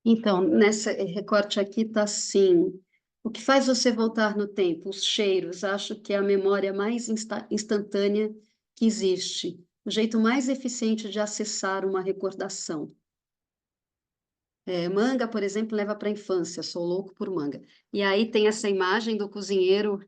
Então, nesse recorte aqui está assim, o que faz você voltar no tempo? Os cheiros, acho que é a memória mais instantânea que existe, o jeito mais eficiente de acessar uma recordação. Manga, por exemplo, leva para a infância, sou louco por manga. E aí tem essa imagem do cozinheiro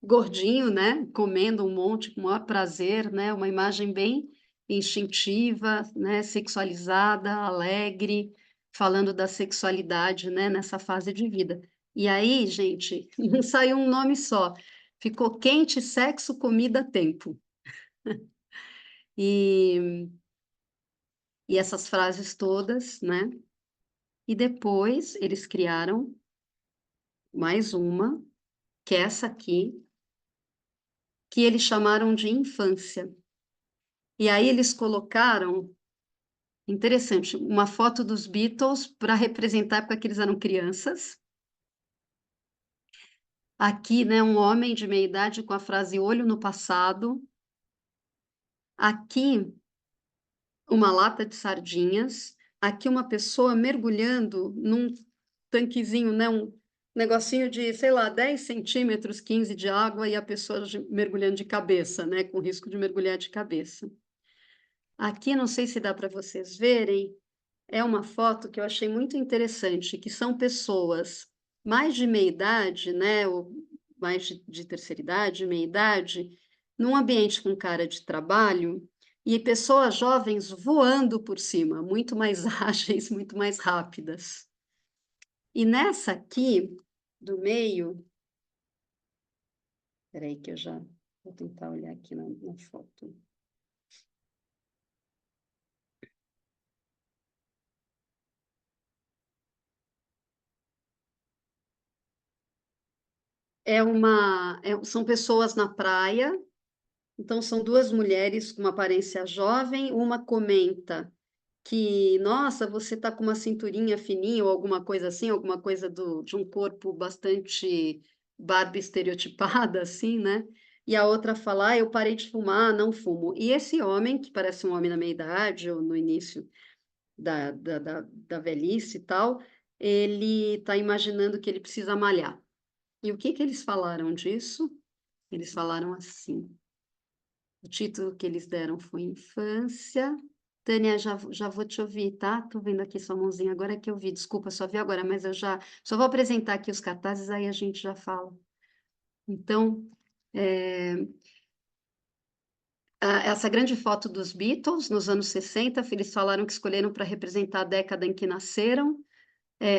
gordinho, né, comendo um monte com o maior prazer, né, uma imagem bem instintiva, né, sexualizada, alegre, falando da sexualidade, né, nessa fase de vida. E aí, gente, não saiu um nome só, ficou quente, sexo, comida, tempo. E, e essas frases todas, né? E depois eles criaram mais uma, que é essa aqui, que eles chamaram de infância. E aí eles colocaram, interessante, uma foto dos Beatles para representar a época que eles eram crianças. Aqui, né, um homem de meia idade com a frase olho no passado. Aqui, uma lata de sardinhas. Aqui, uma pessoa mergulhando num tanquezinho, né, um negocinho de, sei lá, 10 centímetros, 15 de água, e a pessoa mergulhando de cabeça, né, com risco de mergulhar de cabeça. Aqui, não sei se dá para vocês verem, é uma foto que eu achei muito interessante, que são pessoas mais de meia idade, né, ou mais de terceira idade, meia idade, num ambiente com cara de trabalho, e pessoas jovens voando por cima, muito mais ágeis, muito mais rápidas. E nessa aqui, do meio, espera aí que eu já vou tentar olhar aqui na foto. São pessoas na praia, então são duas mulheres com uma aparência jovem, uma comenta que, nossa, você está com uma cinturinha fininha ou alguma coisa assim, alguma coisa de um corpo bastante Barbie estereotipada, assim, né? E a outra fala, eu parei de fumar, não fumo. E esse homem, que parece um homem na meia-idade ou no início da velhice e tal, ele está imaginando que ele precisa malhar. E o que eles falaram disso? Eles falaram assim, o título que eles deram foi Infância. Tânia, já vou te ouvir, tá? Tô vendo aqui sua mãozinha agora que eu vi. Desculpa, só vi agora, mas eu só vou apresentar aqui os cartazes, aí a gente já fala. Então, essa grande foto dos Beatles, nos anos 60, eles falaram que escolheram para representar a década em que nasceram.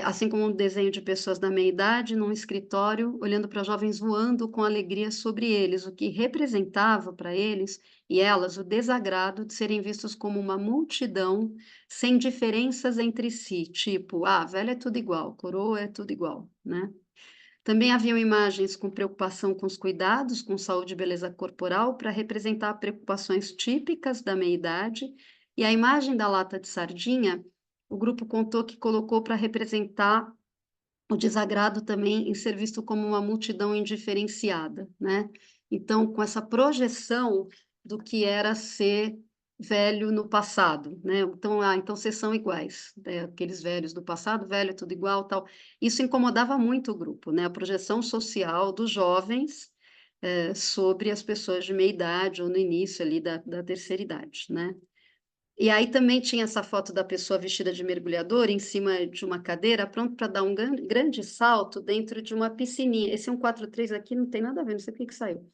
assim como um desenho de pessoas da meia idade num escritório, olhando para jovens voando com alegria sobre eles, o que representava para eles e elas o desagrado de serem vistos como uma multidão sem diferenças entre si, tipo, velho é tudo igual, coroa é tudo igual, né? Também haviam imagens com preocupação com os cuidados, com saúde e beleza corporal, para representar preocupações típicas da meia-idade, e a imagem da lata de sardinha, o grupo contou que colocou para representar o desagrado também em ser visto como uma multidão indiferenciada, né? Então, com essa projeção do que era ser velho no passado, né? Então vocês são iguais, né? Aqueles velhos do passado, velho é tudo igual, tal. Isso incomodava muito o grupo, né? A projeção social dos jovens sobre as pessoas de meia idade ou no início ali da terceira idade, né? E aí também tinha essa foto da pessoa vestida de mergulhador em cima de uma cadeira, pronto para dar um grande salto dentro de uma piscininha. Esse 143 aqui não tem nada a ver, não sei por que saiu.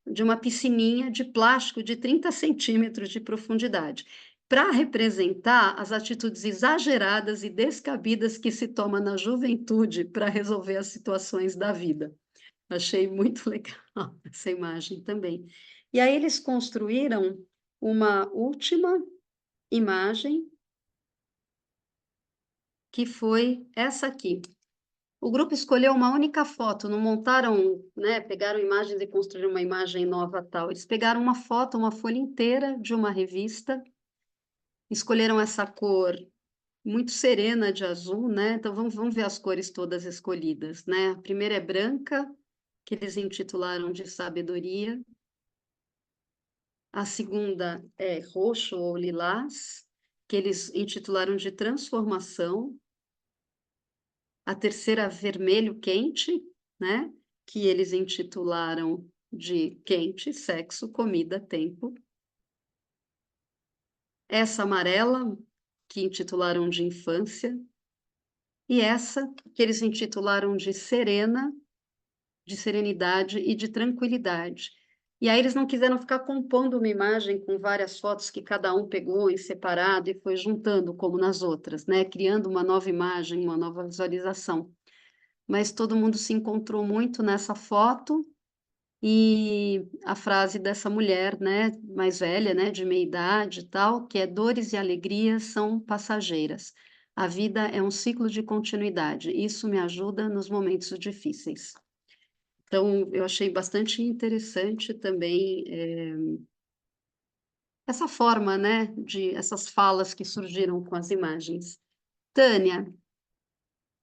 De uma piscininha de plástico de 30 centímetros de profundidade, para representar as atitudes exageradas e descabidas que se toma na juventude para resolver as situações da vida. Achei muito legal essa imagem também. E aí eles construíram uma última imagem, que foi essa aqui. O grupo escolheu uma única foto, não montaram, né, pegaram imagens e construíram uma imagem nova tal. Eles pegaram uma foto, uma folha inteira de uma revista, escolheram essa cor muito serena de azul, né? Então vamos ver as cores todas escolhidas, né? A primeira é branca, que eles intitularam de sabedoria. A segunda é roxo ou lilás, que eles intitularam de transformação. A terceira, vermelho quente, né? Que eles intitularam de quente, sexo, comida, tempo. Essa amarela, que intitularam de infância. E essa, que eles intitularam de serena, de serenidade e de tranquilidade. E aí eles não quiseram ficar compondo uma imagem com várias fotos que cada um pegou em separado e foi juntando, como nas outras, né? Criando uma nova imagem, uma nova visualização. Mas todo mundo se encontrou muito nessa foto e a frase dessa mulher, né, mais velha, né, de meia idade e tal, que é dores e alegrias são passageiras. A vida é um ciclo de continuidade. Isso me ajuda nos momentos difíceis. Então, eu achei bastante interessante também essa forma, né, de essas falas que surgiram com as imagens. Tânia,